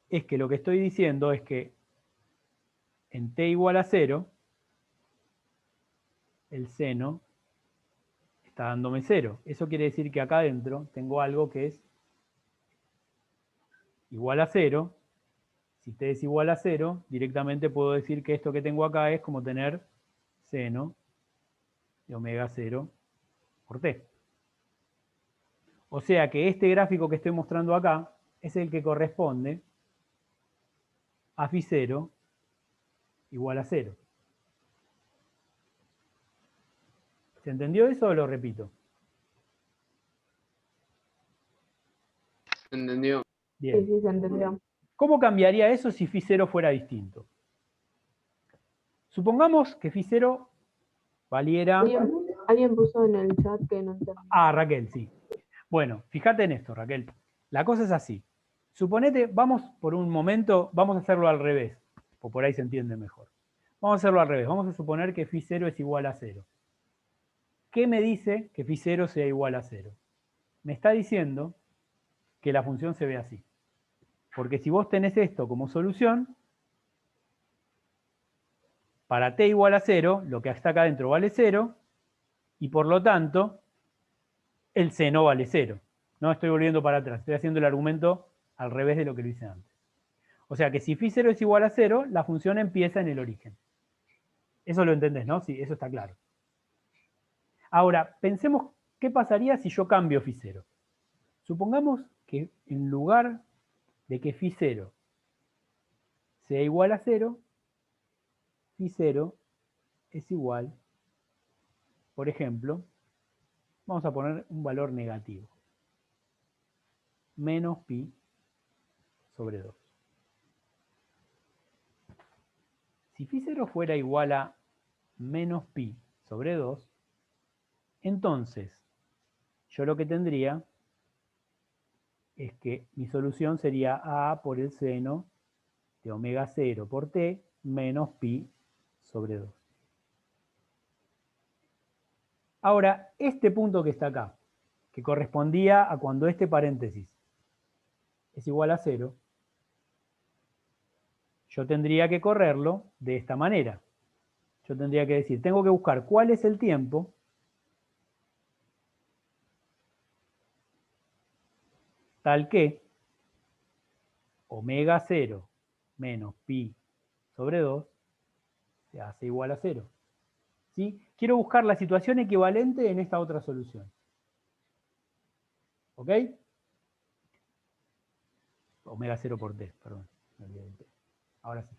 es que lo que estoy diciendo es que en t igual a 0, el seno está dándome 0. Eso quiere decir que acá adentro tengo algo que es igual a 0. Si t es igual a 0, directamente puedo decir que esto que tengo acá es como tener seno de omega 0 por t. O sea que este gráfico que estoy mostrando acá es el que corresponde a φ0 igual a 0. ¿Se entendió eso o lo repito? ¿Se entendió? Bien. Sí, se entendió. ¿Cómo cambiaría eso si φ0 fuera distinto? Supongamos que φ0 valiera... Alguien puso en el chat que no entendió. Ah, Raquel, sí. Bueno, fíjate en esto, Raquel. La cosa es así. Suponete, vamos por un momento, vamos a hacerlo al revés, o por ahí se entiende mejor. Vamos a hacerlo al revés. Vamos a suponer que φ0 es igual a 0. ¿Qué me dice que φ0 sea igual a 0? Me está diciendo que la función se ve así. Porque si vos tenés esto como solución, para t igual a 0, lo que está acá adentro vale 0, y por lo tanto, el seno vale 0. No estoy volviendo para atrás, estoy haciendo el argumento al revés de lo que lo hice antes. O sea que si φ0 es igual a 0, la función empieza en el origen. Eso lo entendés, ¿no? Sí, eso está claro. Ahora, pensemos qué pasaría si yo cambio φ0. Supongamos que en lugar de que φ0 sea igual a 0, φ0 es igual, por ejemplo, vamos a poner un valor negativo, menos pi sobre 2. Si φ0 fuera igual a menos pi sobre 2, entonces yo lo que tendría es que mi solución sería a por el seno de omega 0 por t menos pi sobre 2. Ahora, este punto que está acá, que correspondía a cuando este paréntesis es igual a 0, yo tendría que correrlo de esta manera. Yo tendría que decir, tengo que buscar cuál es el tiempo tal que omega 0 menos pi sobre 2 se hace igual a 0. ¿sí? Quiero buscar la situación equivalente en esta otra solución. ¿Ok? Omega 0 por t, perdón. Me olvidé del t. Ahora sí.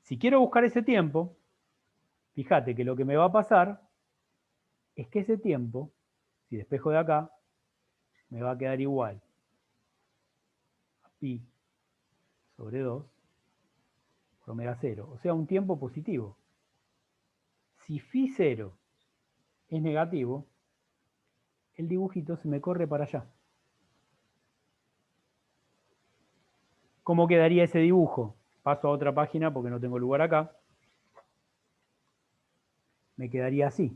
Si quiero buscar ese tiempo, fíjate que lo que me va a pasar es que ese tiempo, si despejo de acá, me va a quedar igual a pi sobre 2 por omega 0. O sea, un tiempo positivo. Si phi 0 es negativo, el dibujito se me corre para allá. ¿Cómo quedaría ese dibujo? Paso a otra página porque no tengo lugar acá. Me quedaría así.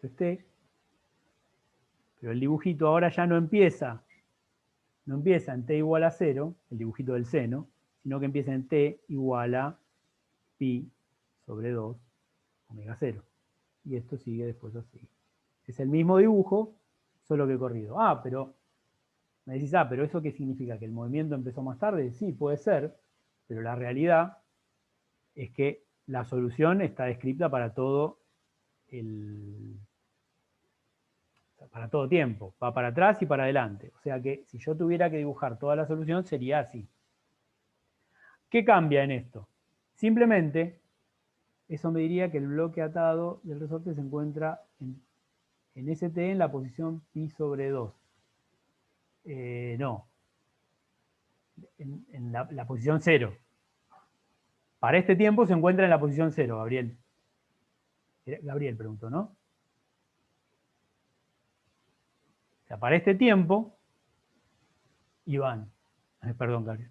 Pero el dibujito ahora ya no empieza en t igual a 0, el dibujito del seno, sino que empieza en t igual a pi sobre 2 omega 0. Y esto sigue después así. Es el mismo dibujo, solo que corrido. Pero me decís, pero ¿eso qué significa? ¿Que el movimiento empezó más tarde? Sí, puede ser, pero la realidad es que la solución está descrita para todo tiempo. Va para atrás y para adelante. O sea que si yo tuviera que dibujar toda la solución sería así. ¿Qué cambia en esto? Simplemente, eso me diría que el bloque atado del resorte se encuentra en ST en la posición pi sobre 2. No. En la posición 0. Para este tiempo se encuentra en la posición 0, Gabriel. Gabriel preguntó, ¿no? O sea, para este tiempo, Iván, perdón, Gabriel.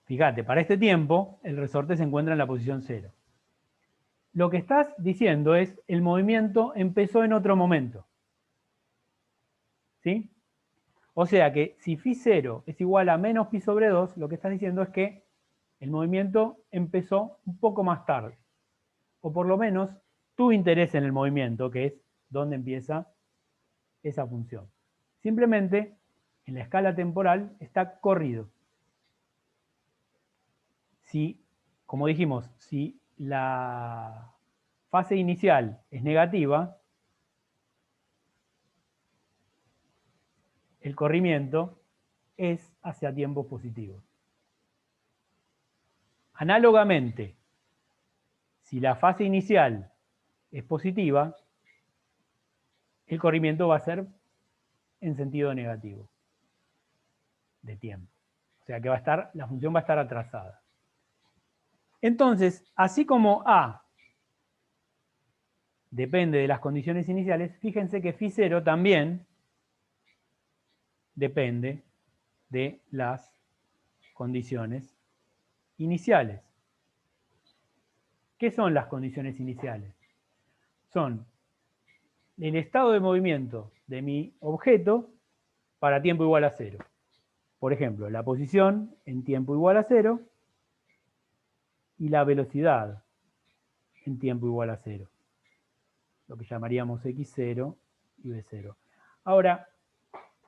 Fíjate, para este tiempo, el resorte se encuentra en la posición 0. Lo que estás diciendo es, el movimiento empezó en otro momento. ¿Sí? O sea que si phi 0 es igual a menos pi sobre 2, lo que estás diciendo es que el movimiento empezó un poco más tarde. O por lo menos tu interés en el movimiento, que es dónde empieza esa función. Simplemente, en la escala temporal está corrido. Si, como dijimos, si la fase inicial es negativa, el corrimiento es hacia tiempos positivos. Análogamente, si la fase inicial es positiva, el corrimiento va a ser en sentido negativo de tiempo. O sea que la función va a estar atrasada. Entonces, así como A depende de las condiciones iniciales, fíjense que phi 0 también depende de las condiciones iniciales. ¿Qué son las condiciones iniciales? Son el estado de movimiento de mi objeto para tiempo igual a 0. Por ejemplo, la posición en tiempo igual a 0 y la velocidad en tiempo igual a 0. Lo que llamaríamos x0 y v0. Ahora,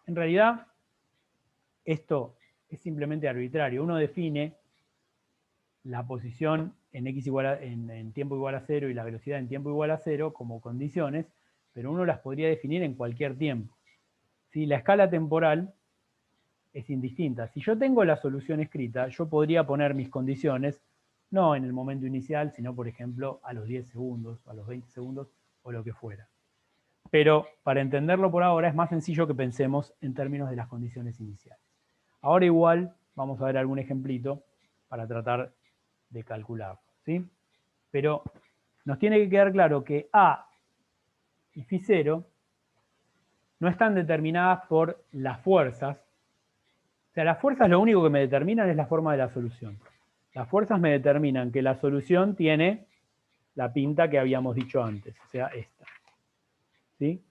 en realidad, esto es simplemente arbitrario. Uno define la posición en tiempo igual a 0 y la velocidad en tiempo igual a 0 como condiciones, pero uno las podría definir en cualquier tiempo. ¿Sí? La escala temporal es indistinta. Si yo tengo la solución escrita, yo podría poner mis condiciones no en el momento inicial, sino, por ejemplo, a los 10 segundos, a los 20 segundos o lo que fuera. Pero para entenderlo por ahora es más sencillo que pensemos en términos de las condiciones iniciales. Ahora igual vamos a ver algún ejemplito para tratar de calcularlo, ¿sí? Pero nos tiene que quedar claro que A y phi 0 no están determinadas por las fuerzas. O sea, las fuerzas lo único que me determinan es la forma de la solución. Las fuerzas me determinan que la solución tiene la pinta que habíamos dicho antes, o sea, esta. ¿Sí?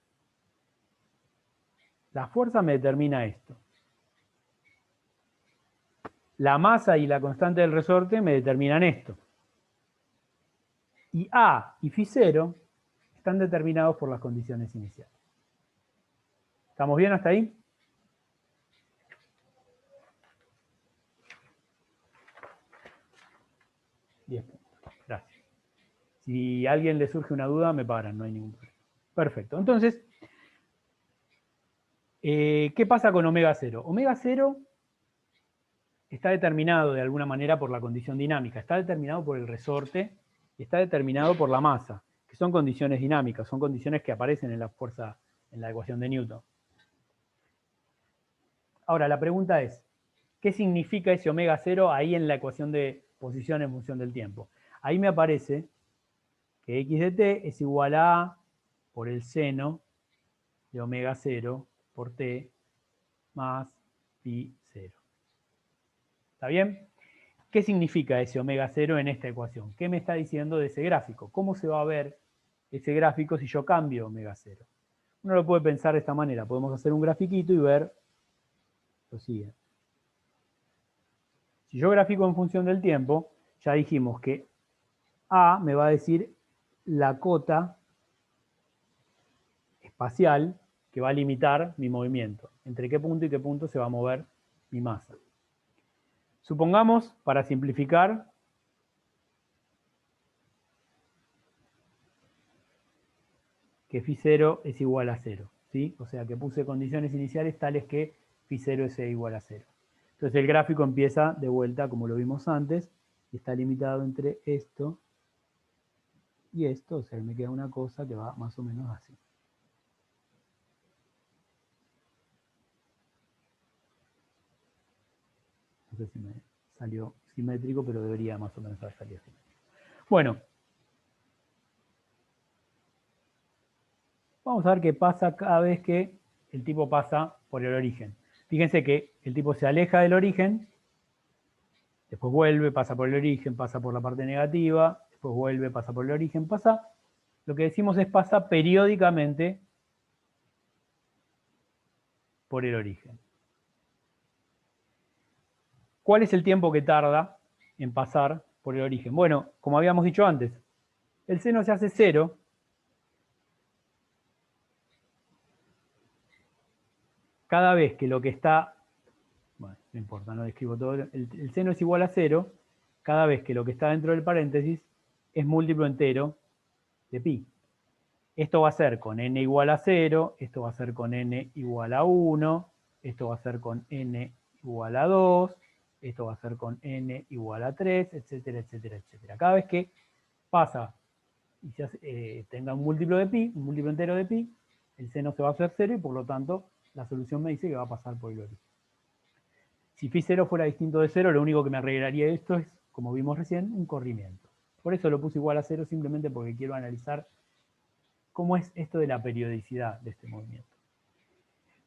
La fuerza me determina esto. La masa y la constante del resorte me determinan esto. Y A y phi 0 están determinados por las condiciones iniciales. ¿Estamos bien hasta ahí? 10 puntos. Gracias. Si a alguien le surge una duda, me paran, no hay ningún problema. Perfecto. Entonces, ¿qué pasa con omega 0? Omega 0 está determinado de alguna manera por la condición dinámica, está determinado por el resorte y está determinado por la masa, que son condiciones dinámicas, son condiciones que aparecen en la fuerza, en la ecuación de Newton. Ahora, la pregunta es, ¿qué significa ese omega 0 ahí en la ecuación de posición en función del tiempo? Ahí me aparece que x de t es igual a A por el seno de omega 0 por t más pi 0. ¿Está bien? ¿Qué significa ese omega 0 en esta ecuación? ¿Qué me está diciendo de ese gráfico? ¿Cómo se va a ver ese gráfico si yo cambio omega 0? Uno lo puede pensar de esta manera. Podemos hacer un grafiquito y ver lo siguiente. Si yo grafico en función del tiempo, ya dijimos que A me va a decir la cota espacial que va a limitar mi movimiento. Entre qué punto y qué punto se va a mover mi masa. Supongamos, para simplificar, que φ0 es igual a 0. ¿Sí? O sea que puse condiciones iniciales tales que φ0 es igual a 0. Entonces el gráfico empieza de vuelta como lo vimos antes y está limitado entre esto y esto. O sea, me queda una cosa que va más o menos así. No sé si me salió simétrico, pero debería más o menos haber salido simétrico. Bueno. Vamos a ver qué pasa cada vez que el tipo pasa por el origen. Fíjense que el tipo se aleja del origen, después vuelve, pasa por el origen, pasa por la parte negativa, después vuelve, pasa por el origen, pasa, lo que decimos es pasa periódicamente por el origen. ¿Cuál es el tiempo que tarda en pasar por el origen? Bueno, como habíamos dicho antes, el seno se hace 0 cada vez que lo que está, bueno, no importa, no describo todo, el seno es igual a 0 cada vez que lo que está dentro del paréntesis es múltiplo entero de pi. Esto va a ser con n igual a 0, esto va a ser con n igual a 1, esto va a ser con n igual a 2, esto va a ser con n igual a 3, etcétera, etcétera, etcétera. Cada vez que pasa y se hace, tenga un múltiplo de pi, un múltiplo entero de pi, el seno se va a hacer 0 y por lo tanto la solución me dice que va a pasar por el origen. Si φ0 fuera distinto de 0, lo único que me arreglaría esto es, como vimos recién, un corrimiento. Por eso lo puse igual a 0, simplemente porque quiero analizar cómo es esto de la periodicidad de este movimiento.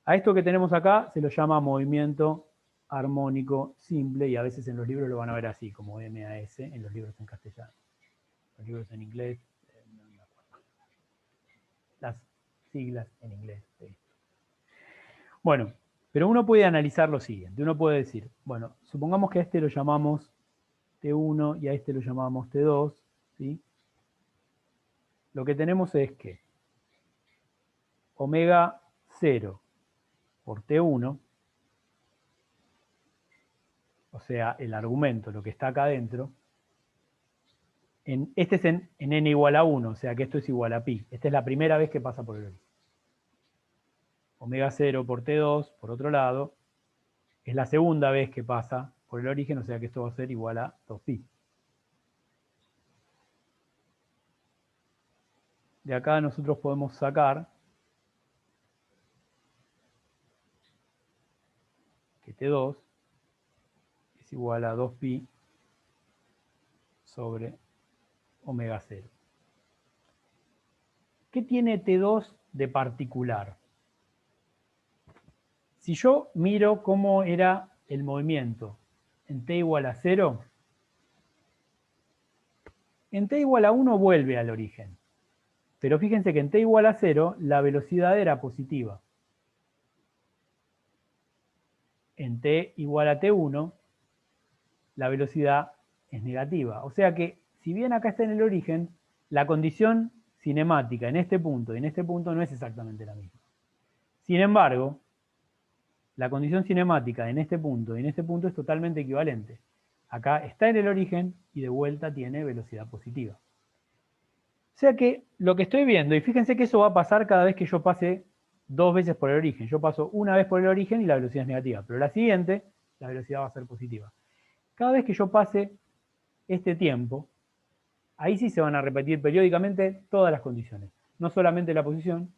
A esto que tenemos acá se lo llama movimiento armónico simple y a veces en los libros lo van a ver así, como MAS, en los libros en castellano. Los libros en inglés, no me acuerdo. Las siglas en inglés. Bueno, pero uno puede analizar lo siguiente. Uno puede decir, bueno, supongamos que a este lo llamamos T1 y a este lo llamamos T2, ¿sí? Lo que tenemos es que omega 0 por T1, o sea, el argumento, lo que está acá adentro, este es en n igual a 1, o sea que esto es igual a pi. Esta es la primera vez que pasa por el origen. Omega 0 por T2, por otro lado, es la segunda vez que pasa por el origen, o sea que esto va a ser igual a 2pi. De acá nosotros podemos sacar que T2 es igual a 2pi sobre omega 0. ¿Qué tiene T2 de particular? Si yo miro cómo era el movimiento en T igual a 0, en T igual a 1 vuelve al origen. Pero fíjense que en T igual a 0 la velocidad era positiva. En T igual a T1 la velocidad es negativa. O sea que si bien acá está en el origen, la condición cinemática en este punto y en este punto no es exactamente la misma. Sin embargo, la condición cinemática en este punto y en este punto es totalmente equivalente. Acá está en el origen y de vuelta tiene velocidad positiva. O sea que lo que estoy viendo, y fíjense que eso va a pasar cada vez que yo pase 2 veces por el origen. Yo paso una vez por el origen y la velocidad es negativa, pero la siguiente, la velocidad va a ser positiva. Cada vez que yo pase este tiempo, ahí sí se van a repetir periódicamente todas las condiciones. No solamente la posición,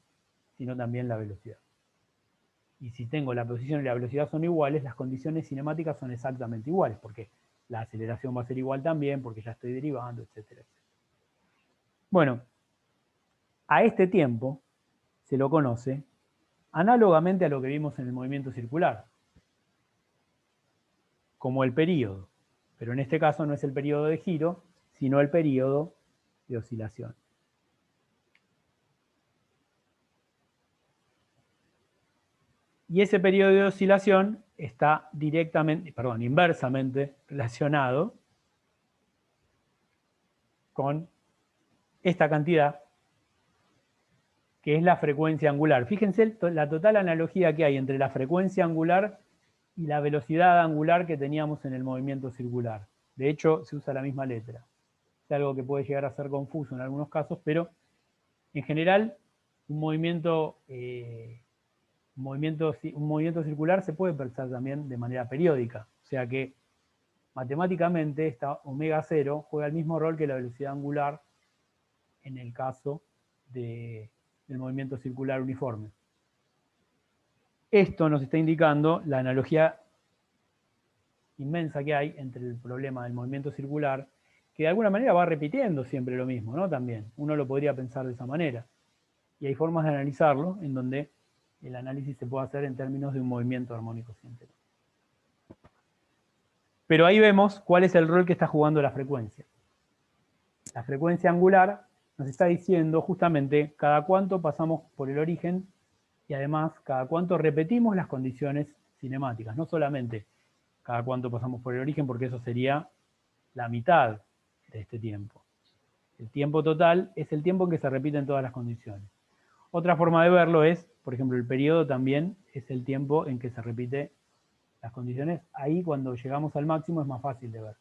sino también la velocidad. Y si tengo la posición y la velocidad son iguales, las condiciones cinemáticas son exactamente iguales, porque la aceleración va a ser igual también, porque ya estoy derivando, etcétera, etcétera. Bueno, a este tiempo se lo conoce análogamente a lo que vimos en el movimiento circular, como el período. Pero en este caso no es el período de giro, sino el período de oscilación. Y ese periodo de oscilación está inversamente relacionado con esta cantidad, que es la frecuencia angular. Fíjense la total analogía que hay entre la frecuencia angular y la velocidad angular que teníamos en el movimiento circular. De hecho, se usa la misma letra. Es algo que puede llegar a ser confuso en algunos casos, pero en general un movimiento circular se puede pensar también de manera periódica. O sea que matemáticamente esta omega 0 juega el mismo rol que la velocidad angular en el caso del movimiento circular uniforme. Esto nos está indicando la analogía inmensa que hay entre el problema del movimiento circular, que de alguna manera va repitiendo siempre lo mismo, ¿no? También, uno lo podría pensar de esa manera. Y hay formas de analizarlo en donde el análisis se puede hacer en términos de un movimiento armónico científico. Pero ahí vemos cuál es el rol que está jugando la frecuencia. La frecuencia angular nos está diciendo justamente cada cuánto pasamos por el origen y además cada cuánto repetimos las condiciones cinemáticas, no solamente cada cuánto pasamos por el origen, porque eso sería la mitad de este tiempo. El tiempo total es el tiempo en que se repiten todas las condiciones. Otra forma de verlo es, por ejemplo, el periodo también es el tiempo en que se repite las condiciones. Ahí cuando llegamos al máximo es más fácil de ver.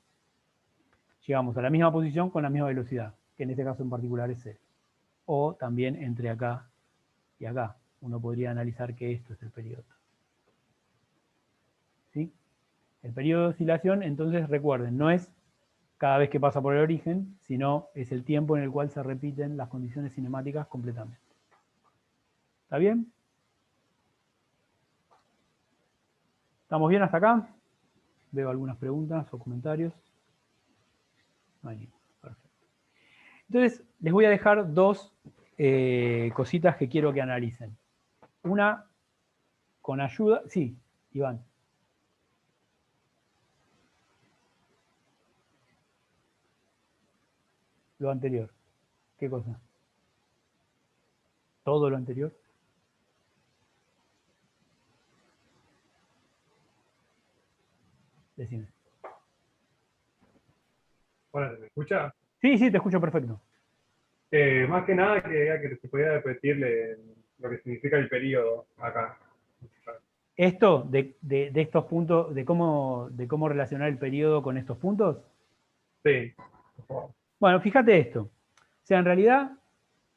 Llegamos a la misma posición con la misma velocidad, que en este caso en particular es 0. O también entre acá y acá. Uno podría analizar que esto es el periodo. ¿Sí? El periodo de oscilación, entonces recuerden, no es cada vez que pasa por el origen, sino es el tiempo en el cual se repiten las condiciones cinemáticas completamente. ¿Está bien? ¿Estamos bien hasta acá? Veo algunas preguntas o comentarios. No hay ninguno. Perfecto. Entonces, les voy a dejar dos cositas que quiero que analicen. Una, con ayuda... Sí, Iván. Lo anterior. ¿Qué cosa? ¿Todo lo anterior? Decime. Hola, ¿me escucha? Sí, sí, te escucho perfecto. Más que nada que se podía repetirle lo que significa el periodo acá. Esto de estos puntos, de cómo relacionar el periodo con estos puntos. Sí, por favor. Bueno, fíjate esto. O sea, en realidad,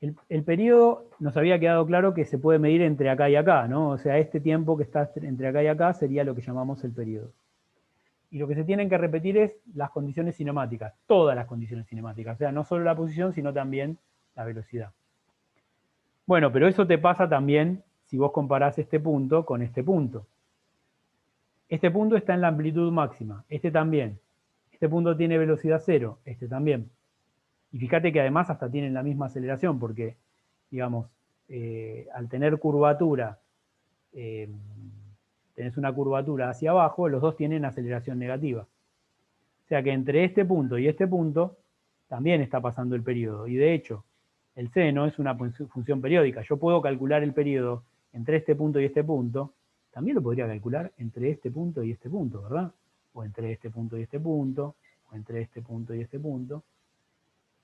el periodo nos había quedado claro que se puede medir entre acá y acá, ¿no? O sea, este tiempo que está entre acá y acá sería lo que llamamos el periodo. Y lo que se tienen que repetir es las condiciones cinemáticas, todas las condiciones cinemáticas. O sea, no solo la posición, sino también la velocidad. Bueno, pero eso te pasa también si vos comparás este punto con este punto. Este punto está en la amplitud máxima, este también. Este punto tiene velocidad 0, este también. Y fíjate que además hasta tienen la misma aceleración, porque, digamos, al tener curvatura, tenés una curvatura hacia abajo, los dos tienen aceleración negativa. O sea que entre este punto y este punto también está pasando el periodo. Y de hecho, el seno es una función periódica. Yo puedo calcular el periodo entre este punto y este punto. También lo podría calcular entre este punto y este punto, ¿verdad? O entre este punto y este punto, o entre este punto y este punto,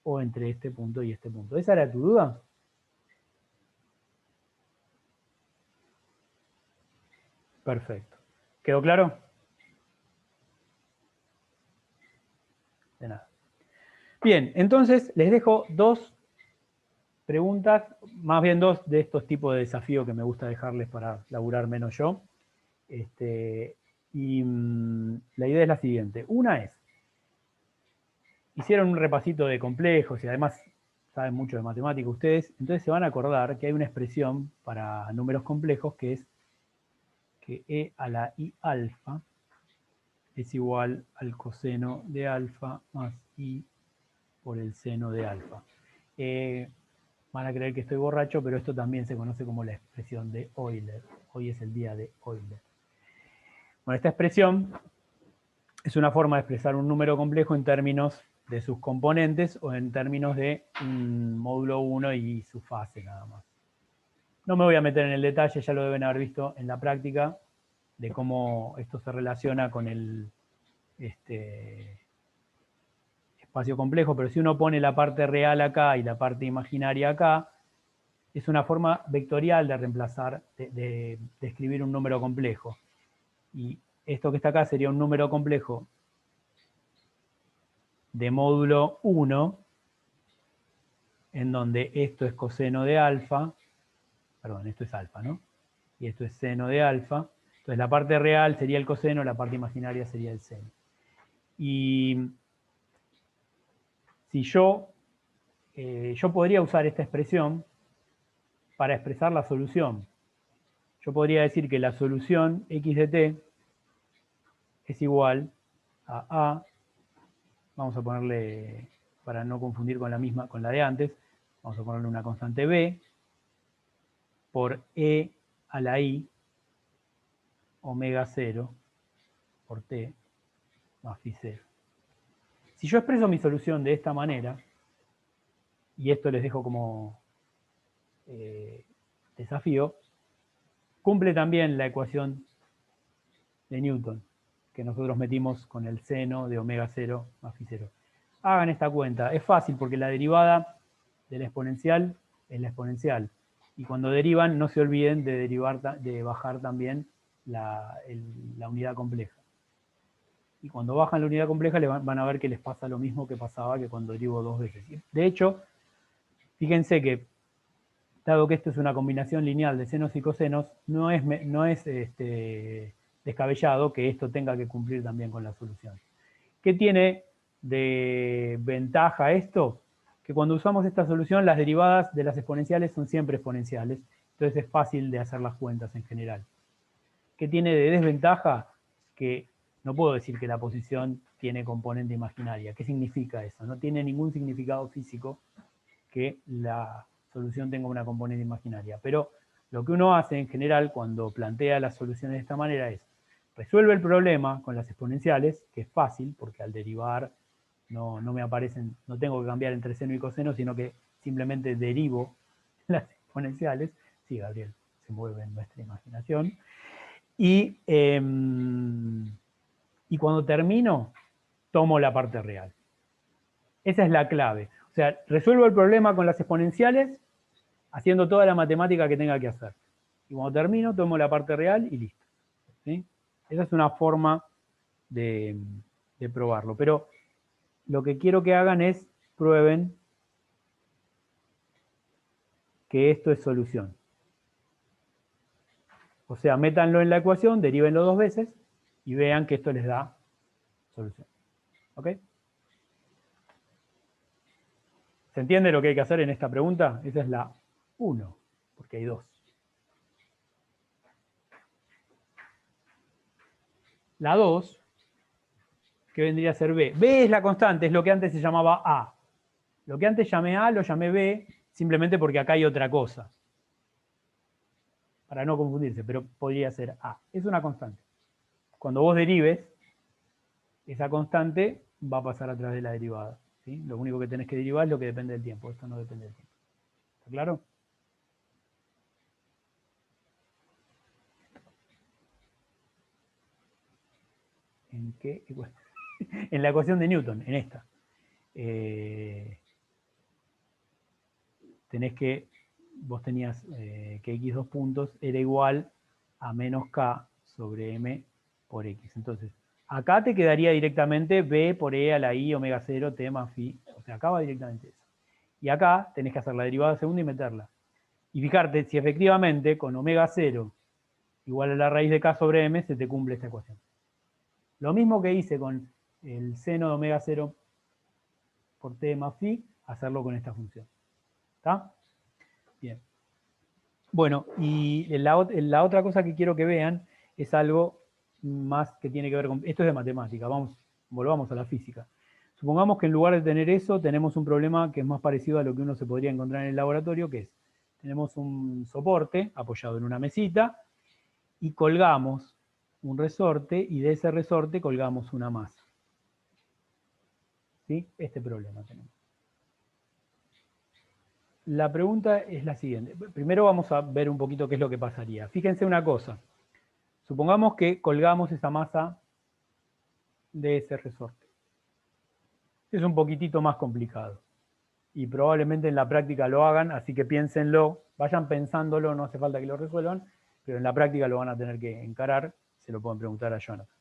o entre este punto y este punto. ¿Esa era tu duda? Perfecto. ¿Quedó claro? De nada. Bien, entonces les dejo dos preguntas, más bien dos de estos tipos de desafíos que me gusta dejarles para laburar menos yo. La idea es la siguiente. Una es, hicieron un repasito de complejos y además saben mucho de matemática ustedes, entonces se van a acordar que hay una expresión para números complejos que es que e a la i alfa es igual al coseno de alfa más i por el seno de alfa. Van a creer que estoy borracho, pero esto también se conoce como la expresión de Euler. Hoy es el día de Euler. Bueno, esta expresión es una forma de expresar un número complejo en términos de sus componentes o en términos de un módulo 1 y su fase nada más. No me voy a meter en el detalle, ya lo deben haber visto en la práctica, de cómo esto se relaciona con el espacio complejo, pero si uno pone la parte real acá y la parte imaginaria acá, es una forma vectorial de reemplazar, de escribir un número complejo. Y esto que está acá sería un número complejo de módulo 1, en donde esto es coseno de alfa, perdón, esto es alfa, ¿no? Y esto es seno de alfa. Entonces la parte real sería el coseno, la parte imaginaria sería el seno. Y si yo podría usar esta expresión para expresar la solución. Yo podría decir que la solución x de t es igual a, vamos a ponerle, para no confundir con la misma, con la de antes, vamos a ponerle una constante b, por e a la i, omega 0, por t, más phi 0. Si yo expreso mi solución de esta manera, y esto les dejo como desafío, cumple también la ecuación de Newton, que nosotros metimos con el seno de omega 0 más phi 0. Hagan esta cuenta. Es fácil porque la derivada de la exponencial es la exponencial. Y cuando derivan, no se olviden de bajar también la unidad compleja. Y cuando bajan la unidad compleja van a ver que les pasa lo mismo que pasaba que cuando derivo dos veces. De hecho, fíjense que, dado que esto es una combinación lineal de senos y cosenos, no es descabellado que esto tenga que cumplir también con la solución. ¿Qué tiene de ventaja esto? Que cuando usamos esta solución, las derivadas de las exponenciales son siempre exponenciales, entonces es fácil de hacer las cuentas en general. ¿Qué tiene de desventaja? Que no puedo decir que la posición tiene componente imaginaria. ¿Qué significa eso? No tiene ningún significado físico que la solución tenga una componente imaginaria. Pero lo que uno hace en general cuando plantea las soluciones de esta manera es resuelve el problema con las exponenciales, que es fácil, porque al derivar no me aparecen, no tengo que cambiar entre seno y coseno, sino que simplemente derivo las exponenciales. Sí, Gabriel, se mueve en nuestra imaginación. Y cuando termino, tomo la parte real. Esa es la clave. O sea, resuelvo el problema con las exponenciales, haciendo toda la matemática que tenga que hacer. Y cuando termino, tomo la parte real y listo. ¿Sí? Esa es una forma de probarlo. Pero lo que quiero que hagan es prueben que esto es solución. O sea, métanlo en la ecuación, derívenlo dos veces y vean que esto les da solución. ¿Ok? ¿Se entiende lo que hay que hacer en esta pregunta? Esa es la 1, porque hay 2. La 2, que vendría a ser B. B es la constante, es lo que antes se llamaba A. Lo que antes llamé A, lo llamé B, simplemente porque acá hay otra cosa. Para no confundirse, pero podría ser A. Es una constante. Cuando vos derives, esa constante va a pasar a través de la derivada. ¿Sí? Lo único que tenés que derivar es lo que depende del tiempo. Esto no depende del tiempo. ¿Está claro? ¿En qué ecuación? En la ecuación de Newton, en esta. Vos tenías que x dos puntos era igual a menos k sobre m por x. Entonces, Acá te quedaría directamente B por E a la I omega 0 T más phi. O sea, acá va directamente eso. Y acá tenés que hacer la derivada segunda y meterla. Y fijarte si efectivamente con omega 0 igual a la raíz de K sobre M se te cumple esta ecuación. Lo mismo que hice con el seno de omega 0 por T más phi, hacerlo con esta función. ¿Está? Bien. Bueno, y la otra cosa que quiero que vean es algo más que tiene que ver con... Esto es de matemática, volvamos a la física. Supongamos que en lugar de tener eso, tenemos un problema que es más parecido a lo que uno se podría encontrar en el laboratorio, que es, tenemos un soporte apoyado en una mesita y colgamos un resorte y de ese resorte colgamos una masa. ¿Sí? Este problema tenemos. La pregunta es la siguiente. Primero vamos a ver un poquito qué es lo que pasaría. Fíjense una cosa. Supongamos que colgamos esa masa de ese resorte. Es un poquitito más complicado. Y probablemente en la práctica lo hagan, así que piénsenlo, vayan pensándolo, no hace falta que lo resuelvan, pero en la práctica lo van a tener que encarar, se lo pueden preguntar a Jonathan.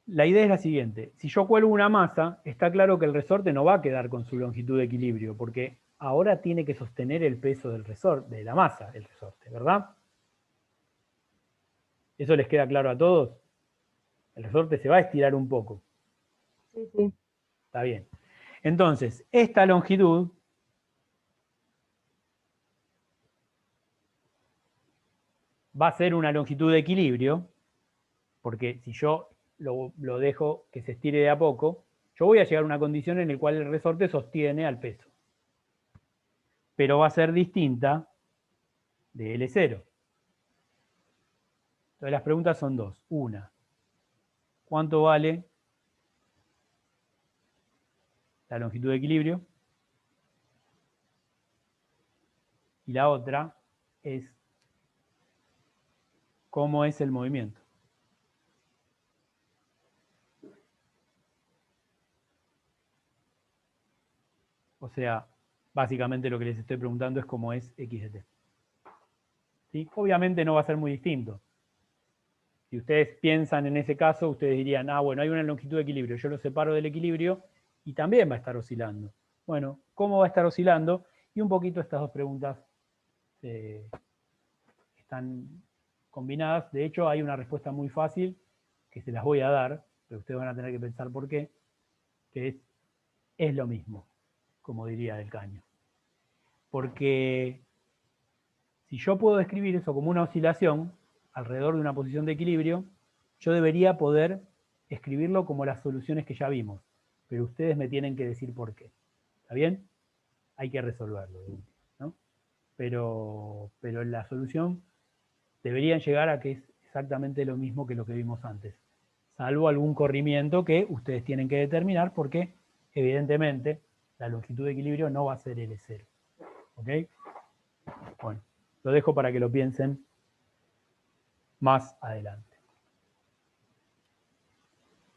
La idea es la siguiente, si yo cuelgo una masa, está claro que el resorte no va a quedar con su longitud de equilibrio, porque ahora tiene que sostener el peso del resorte, de la masa, el resorte, ¿verdad? ¿Eso les queda claro a todos? El resorte se va a estirar un poco. Sí, sí. Está bien. Entonces, esta longitud va a ser una longitud de equilibrio, porque si yo lo dejo que se estire de a poco, yo voy a llegar a una condición en la cual el resorte sostiene al peso. Pero va a ser distinta de L0. Entonces las preguntas son dos. Una, ¿cuánto vale la longitud de equilibrio? Y la otra es, ¿cómo es el movimiento? O sea, básicamente lo que les estoy preguntando es cómo es x de t. ¿Sí? Obviamente no va a ser muy distinto. Si ustedes piensan en ese caso, ustedes dirían, ah, bueno, hay una longitud de equilibrio, yo lo separo del equilibrio y también va a estar oscilando. Bueno, ¿cómo va a estar oscilando? Y un poquito estas dos preguntas están combinadas. De hecho, hay una respuesta muy fácil que se las voy a dar, pero ustedes van a tener que pensar por qué, que es lo mismo, como diría Del Caño. Porque si yo puedo describir eso como una oscilación alrededor de una posición de equilibrio, yo debería poder escribirlo como las soluciones que ya vimos, pero ustedes me tienen que decir por qué. ¿Está bien? Hay que resolverlo, ¿no? Pero la solución deberían llegar a que es exactamente lo mismo que lo que vimos antes, salvo algún corrimiento que ustedes tienen que determinar porque, evidentemente, la longitud de equilibrio no va a ser L0. ¿Ok? Bueno, lo dejo para que lo piensen más adelante.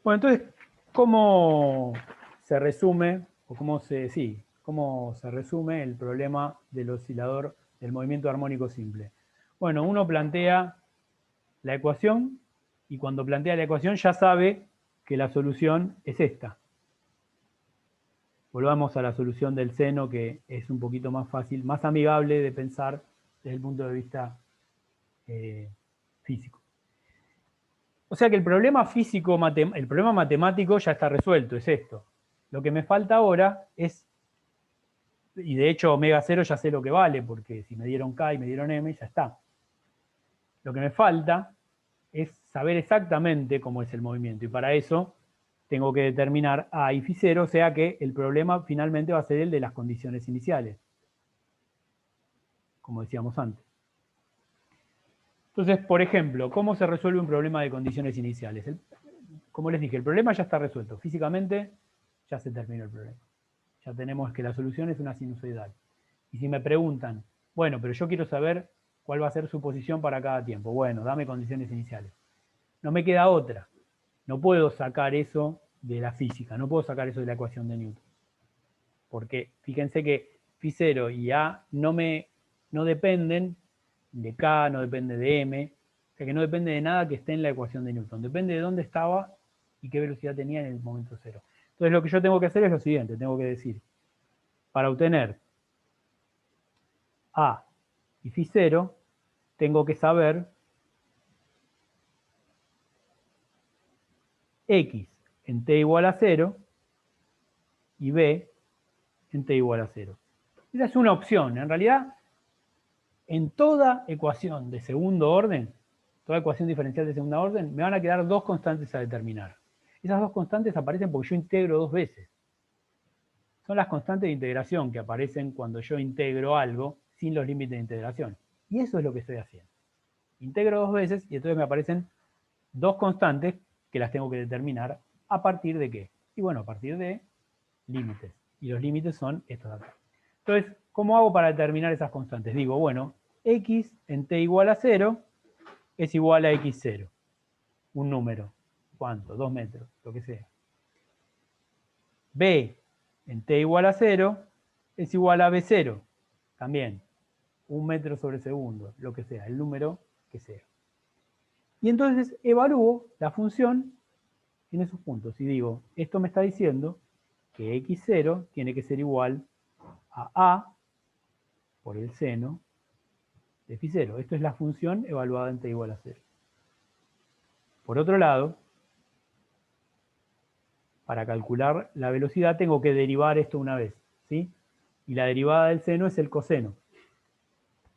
Bueno, entonces, ¿cómo se resume, o cómo se resume el problema del oscilador del movimiento armónico simple? Bueno, uno plantea la ecuación y cuando plantea la ecuación ya sabe que la solución es esta. Volvamos a la solución del seno, que es un poquito más fácil, más amigable de pensar desde el punto de vista físico. O sea que el problema físico, el problema matemático ya está resuelto, es esto. Lo que me falta ahora es, y de hecho omega 0 ya sé lo que vale, porque si me dieron K y me dieron M, ya está. Lo que me falta es saber exactamente cómo es el movimiento, y para eso tengo que determinar A y phi 0, o sea que el problema finalmente va a ser el de las condiciones iniciales, como decíamos antes. Entonces, por ejemplo, ¿cómo se resuelve un problema de condiciones iniciales? Como les dije, el problema ya está resuelto. Físicamente ya se terminó el problema. Ya tenemos que la solución es una sinusoidal. Y si me preguntan, bueno, pero yo quiero saber cuál va a ser su posición para cada tiempo. Bueno, dame condiciones iniciales. No me queda otra. No puedo sacar eso de la física, no puedo sacar eso de la ecuación de Newton. Porque fíjense que phi 0 y A no dependen de K, no depende de M, O sea que no depende de nada que esté en la ecuación de Newton. Depende de dónde estaba y qué velocidad tenía en el momento cero. Entonces lo que yo tengo que hacer es lo siguiente. Tengo que decir, para obtener A y phi 0, tengo que saber X en t igual a 0 y B en t igual a 0. Esa es una opción. En realidad, en toda ecuación de segundo orden, toda ecuación diferencial de segunda orden, me van a quedar dos constantes a determinar. Esas dos constantes aparecen porque yo integro dos veces. Son las constantes de integración que aparecen cuando yo integro algo sin los límites de integración. Y eso es lo que estoy haciendo. Integro dos veces y entonces me aparecen dos constantes que las tengo que determinar a partir de qué. Y bueno, a partir de límites. Y los límites son estos de acá. Entonces, ¿cómo hago para determinar esas constantes? Digo, bueno, x en t igual a 0 es igual a x0. Un número. ¿Cuánto? 2 metros, lo que sea. B en t igual a 0 es igual a b0. También. 1 metro sobre segundo, lo que sea, el número que sea. Y entonces evalúo la función en esos puntos. Y digo, esto me está diciendo que x0 tiene que ser igual a por el seno de phi 0. Esto es la función evaluada en t igual a 0. Por otro lado, para calcular la velocidad tengo que derivar esto una vez, ¿sí? Y la derivada del seno es el coseno.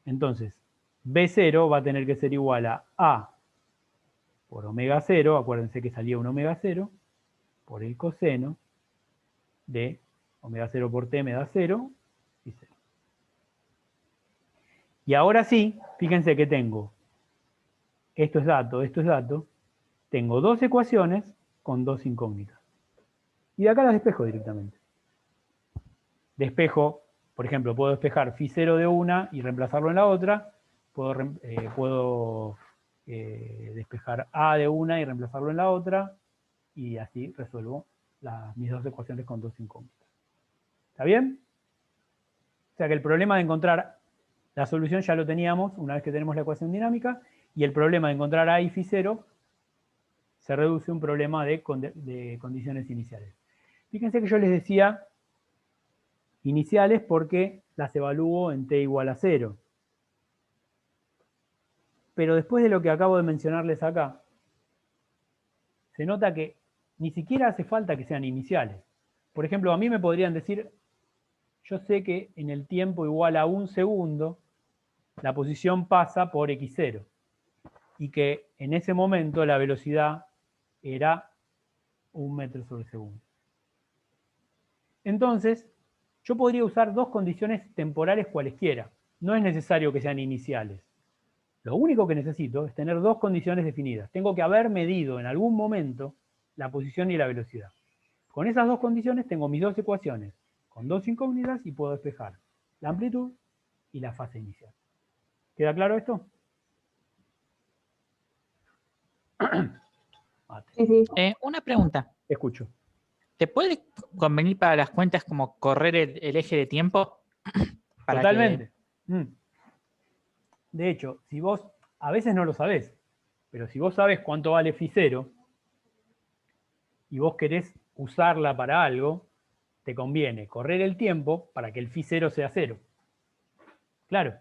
Entonces, b0 va a tener que ser igual a por omega 0, acuérdense que salía un omega 0, por el coseno de omega 0 por t me da 0 y 0. Y ahora sí, fíjense que tengo, esto es dato, tengo dos ecuaciones con dos incógnitas. Y de acá las despejo directamente. Despejo, por ejemplo, puedo despejar phi 0 de una y reemplazarlo en la otra. Puedo despejar a de una y reemplazarlo en la otra. Y así resuelvo mis dos ecuaciones con dos incógnitas. ¿Está bien? O sea que el problema de encontrar la solución ya lo teníamos una vez que tenemos la ecuación dinámica. Y el problema de encontrar a y phi 0 se reduce a un problema de condiciones iniciales. Fíjense que yo les decía iniciales porque las evalúo en t igual a 0. Pero después de lo que acabo de mencionarles acá, se nota que ni siquiera hace falta que sean iniciales. Por ejemplo, a mí me podrían decir, yo sé que en el tiempo igual a un segundo, la posición pasa por x0. Y que en ese momento la velocidad era 1 metro sobre segundo. Entonces, yo podría usar dos condiciones temporales cualesquiera. No es necesario que sean iniciales. Lo único que necesito es tener dos condiciones definidas. Tengo que haber medido en algún momento la posición y la velocidad. Con esas dos condiciones tengo mis dos ecuaciones, con dos incógnitas y puedo despejar la amplitud y la fase inicial. ¿Queda claro esto? Sí, sí. Una pregunta. Escucho. ¿Te puede convenir para las cuentas como correr el eje de tiempo? Para Totalmente. De hecho, si vos, a veces no lo sabés, pero si vos sabés cuánto vale phi 0 y vos querés usarla para algo, te conviene correr el tiempo para que el phi 0 sea 0. Claro.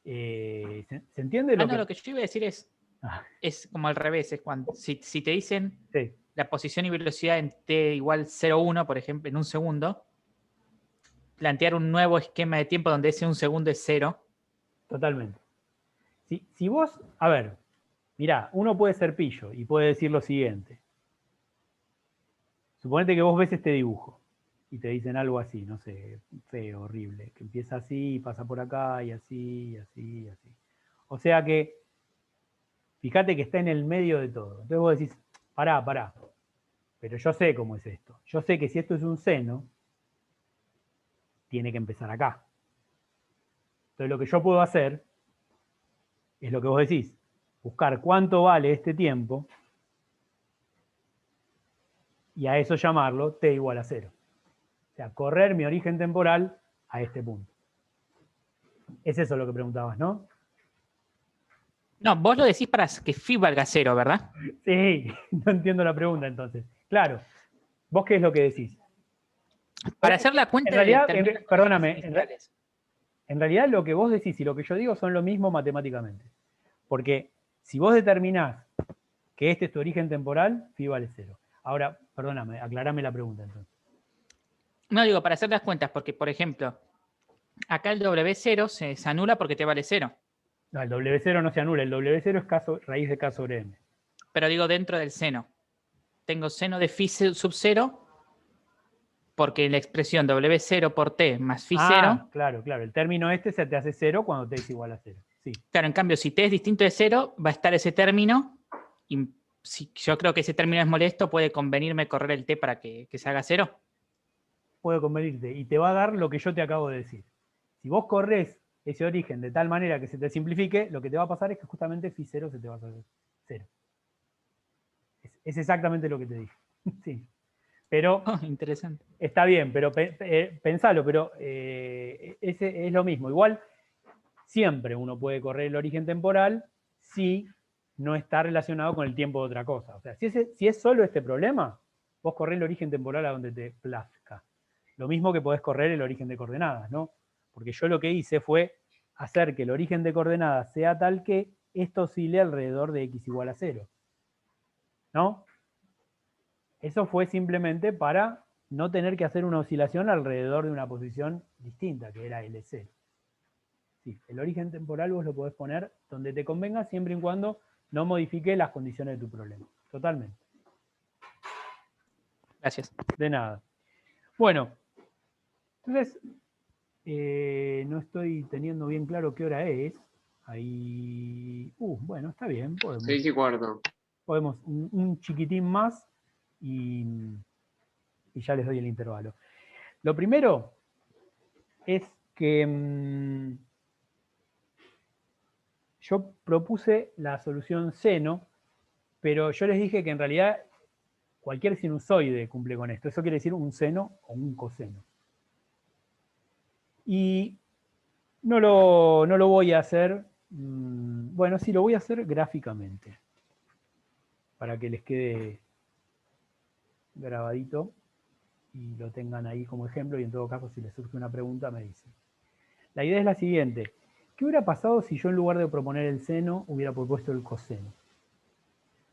¿Se entiende lo que...? lo que yo iba a decir es como al revés. Es cuando, si te dicen Sí. la posición y velocidad en t igual 0,1, por ejemplo, en un segundo, plantear un nuevo esquema de tiempo donde ese un segundo es 0. Totalmente. Si vos, a ver, mirá, uno puede ser pillo y puede decir lo siguiente. Suponete que vos ves este dibujo y te dicen algo así, no sé, feo, horrible, que empieza así, pasa por acá y así, y así, y así. O sea que, fíjate que está en el medio de todo. Entonces vos decís, pará, pero yo sé cómo es esto. Yo sé que si esto es un seno, tiene que empezar acá. Entonces lo que yo puedo hacer es lo que vos decís, buscar cuánto vale este tiempo y a eso llamarlo t igual a 0. O sea, correr mi origen temporal a este punto. Es eso lo que preguntabas, ¿no? No, vos lo decís para que phi valga 0, ¿verdad? Sí, no entiendo la pregunta entonces. Claro, ¿vos qué es lo que decís? Para hacer la cuenta En realidad, de términos perdóname, iniciales. en realidad lo que vos decís y lo que yo digo son lo mismo matemáticamente. Porque si vos determinás que este es tu origen temporal, phi vale 0. Ahora, perdóname, aclarame la pregunta entonces. No digo para hacer las cuentas, porque, por ejemplo, acá el W0 se anula porque te vale 0. No, el W0 no se anula, el W0 es raíz de K sobre M. Pero digo dentro del seno. Tengo seno de phi sub 0 porque la expresión W0 por T más phi 0. Claro, claro. El término este se te hace 0 cuando T es igual a 0. Sí. Claro, en cambio, si T es distinto de 0, va a estar ese término. Y si yo creo que ese término es molesto, puede convenirme correr el T para que se haga 0. Puede convenirte y te va a dar lo que yo te acabo de decir. Si vos corres ese origen de tal manera que se te simplifique, lo que te va a pasar es que justamente phi 0 se te va a hacer 0. Es exactamente lo que te dije. Sí. Pero Oh, interesante. está bien, pero pensalo, pero ese es lo mismo. Igual, siempre uno puede correr el origen temporal si no está relacionado con el tiempo de otra cosa. O sea, si es solo este problema, vos corrés el origen temporal a donde te plazca. Lo mismo que podés correr el origen de coordenadas, ¿no? Porque yo lo que hice fue hacer que el origen de coordenadas sea tal que esto oscile alrededor de x igual a 0. ¿No? Eso fue simplemente para no tener que hacer una oscilación alrededor de una posición distinta, que era L0. Sí, el origen temporal vos lo podés poner donde te convenga, siempre y cuando no modifique las condiciones de tu problema. Totalmente. Gracias. De nada. Bueno, entonces, no estoy teniendo bien claro qué hora es. Ahí, bueno, está bien, podemos. 6:15. Podemos un chiquitín más y ya les doy el intervalo. Lo primero es que yo propuse la solución seno, pero yo les dije que en realidad cualquier sinusoide cumple con esto. Eso quiere decir un seno o un coseno. Y no lo voy a hacer, bueno, sí, lo voy a hacer gráficamente, para que les quede grabadito y lo tengan ahí como ejemplo, y en todo caso, si les surge una pregunta, me dicen. La idea es la siguiente. ¿Qué hubiera pasado si yo en lugar de proponer el seno, hubiera propuesto el coseno?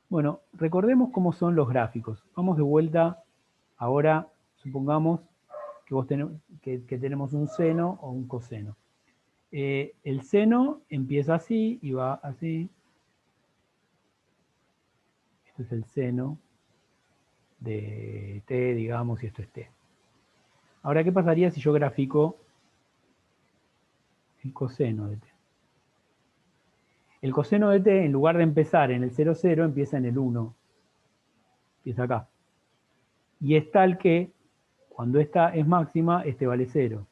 Bueno, recordemos cómo son los gráficos. Vamos de vuelta. Ahora, supongamos que tenemos un seno o un coseno. El seno empieza así y va así. Esto es el seno de t, digamos, y esto es t. Ahora, ¿qué pasaría si yo grafico el coseno de t? El coseno de t, en lugar de empezar en el 0, 0, empieza en el 1. Empieza acá. Y es tal que, cuando esta es máxima, este vale 0.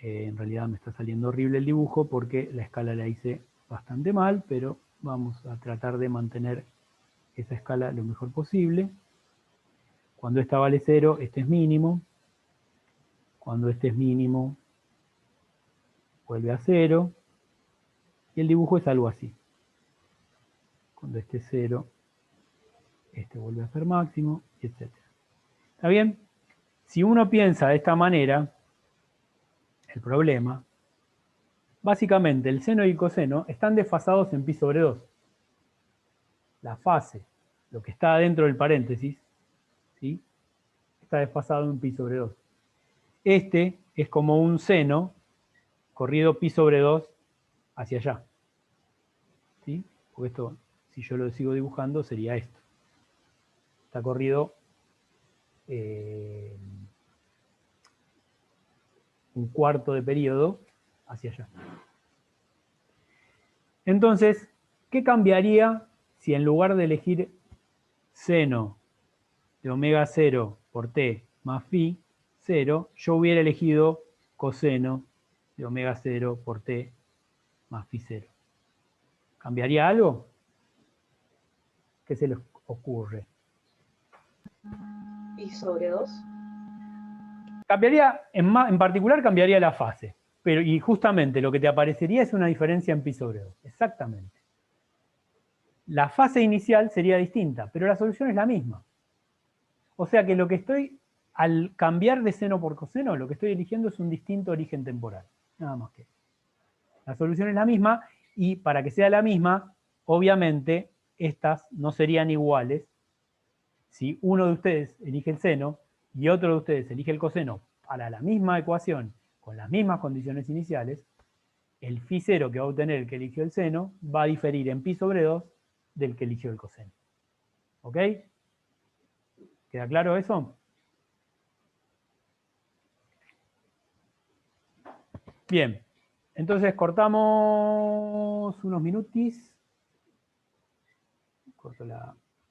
En realidad me está saliendo horrible el dibujo porque la escala la hice bastante mal, pero vamos a tratar de mantener esa escala lo mejor posible. Cuando esta vale 0, este es mínimo. Cuando este es mínimo, vuelve a 0. Y el dibujo es algo así. Cuando este es 0, este vuelve a ser máximo, etc. ¿Está bien? Si uno piensa de esta manera, el problema, básicamente el seno y el coseno están desfasados en pi sobre 2. La fase, lo que está dentro del paréntesis, ¿sí?, está desfasado en pi sobre 2. Este es como un seno corrido pi sobre 2 hacia allá. ¿Sí? Porque esto, si yo lo sigo dibujando, sería esto. Está corrido un cuarto de periodo hacia allá. Entonces, ¿qué cambiaría si en lugar de elegir seno de omega 0 por t más phi 0, yo hubiera elegido coseno de omega 0 por t más phi 0? ¿Cambiaría algo? ¿Qué se les ocurre? Pi sobre 2. Cambiaría, en particular cambiaría la fase. Pero, y justamente lo que te aparecería es una diferencia en pi sobre 2. Exactamente. La fase inicial sería distinta, pero la solución es la misma. O sea que lo que estoy, al cambiar de seno por coseno, lo que estoy eligiendo es un distinto origen temporal. Nada más que eso. La solución es la misma y para que sea la misma, obviamente, estas no serían iguales si uno de ustedes elige el seno y otro de ustedes elige el coseno para la misma ecuación, con las mismas condiciones iniciales, el phi 0 que va a obtener el que eligió el seno va a diferir en pi sobre 2 del que eligió el coseno. ¿Ok? ¿Queda claro eso? Bien, entonces cortamos unos minutis. Corto la...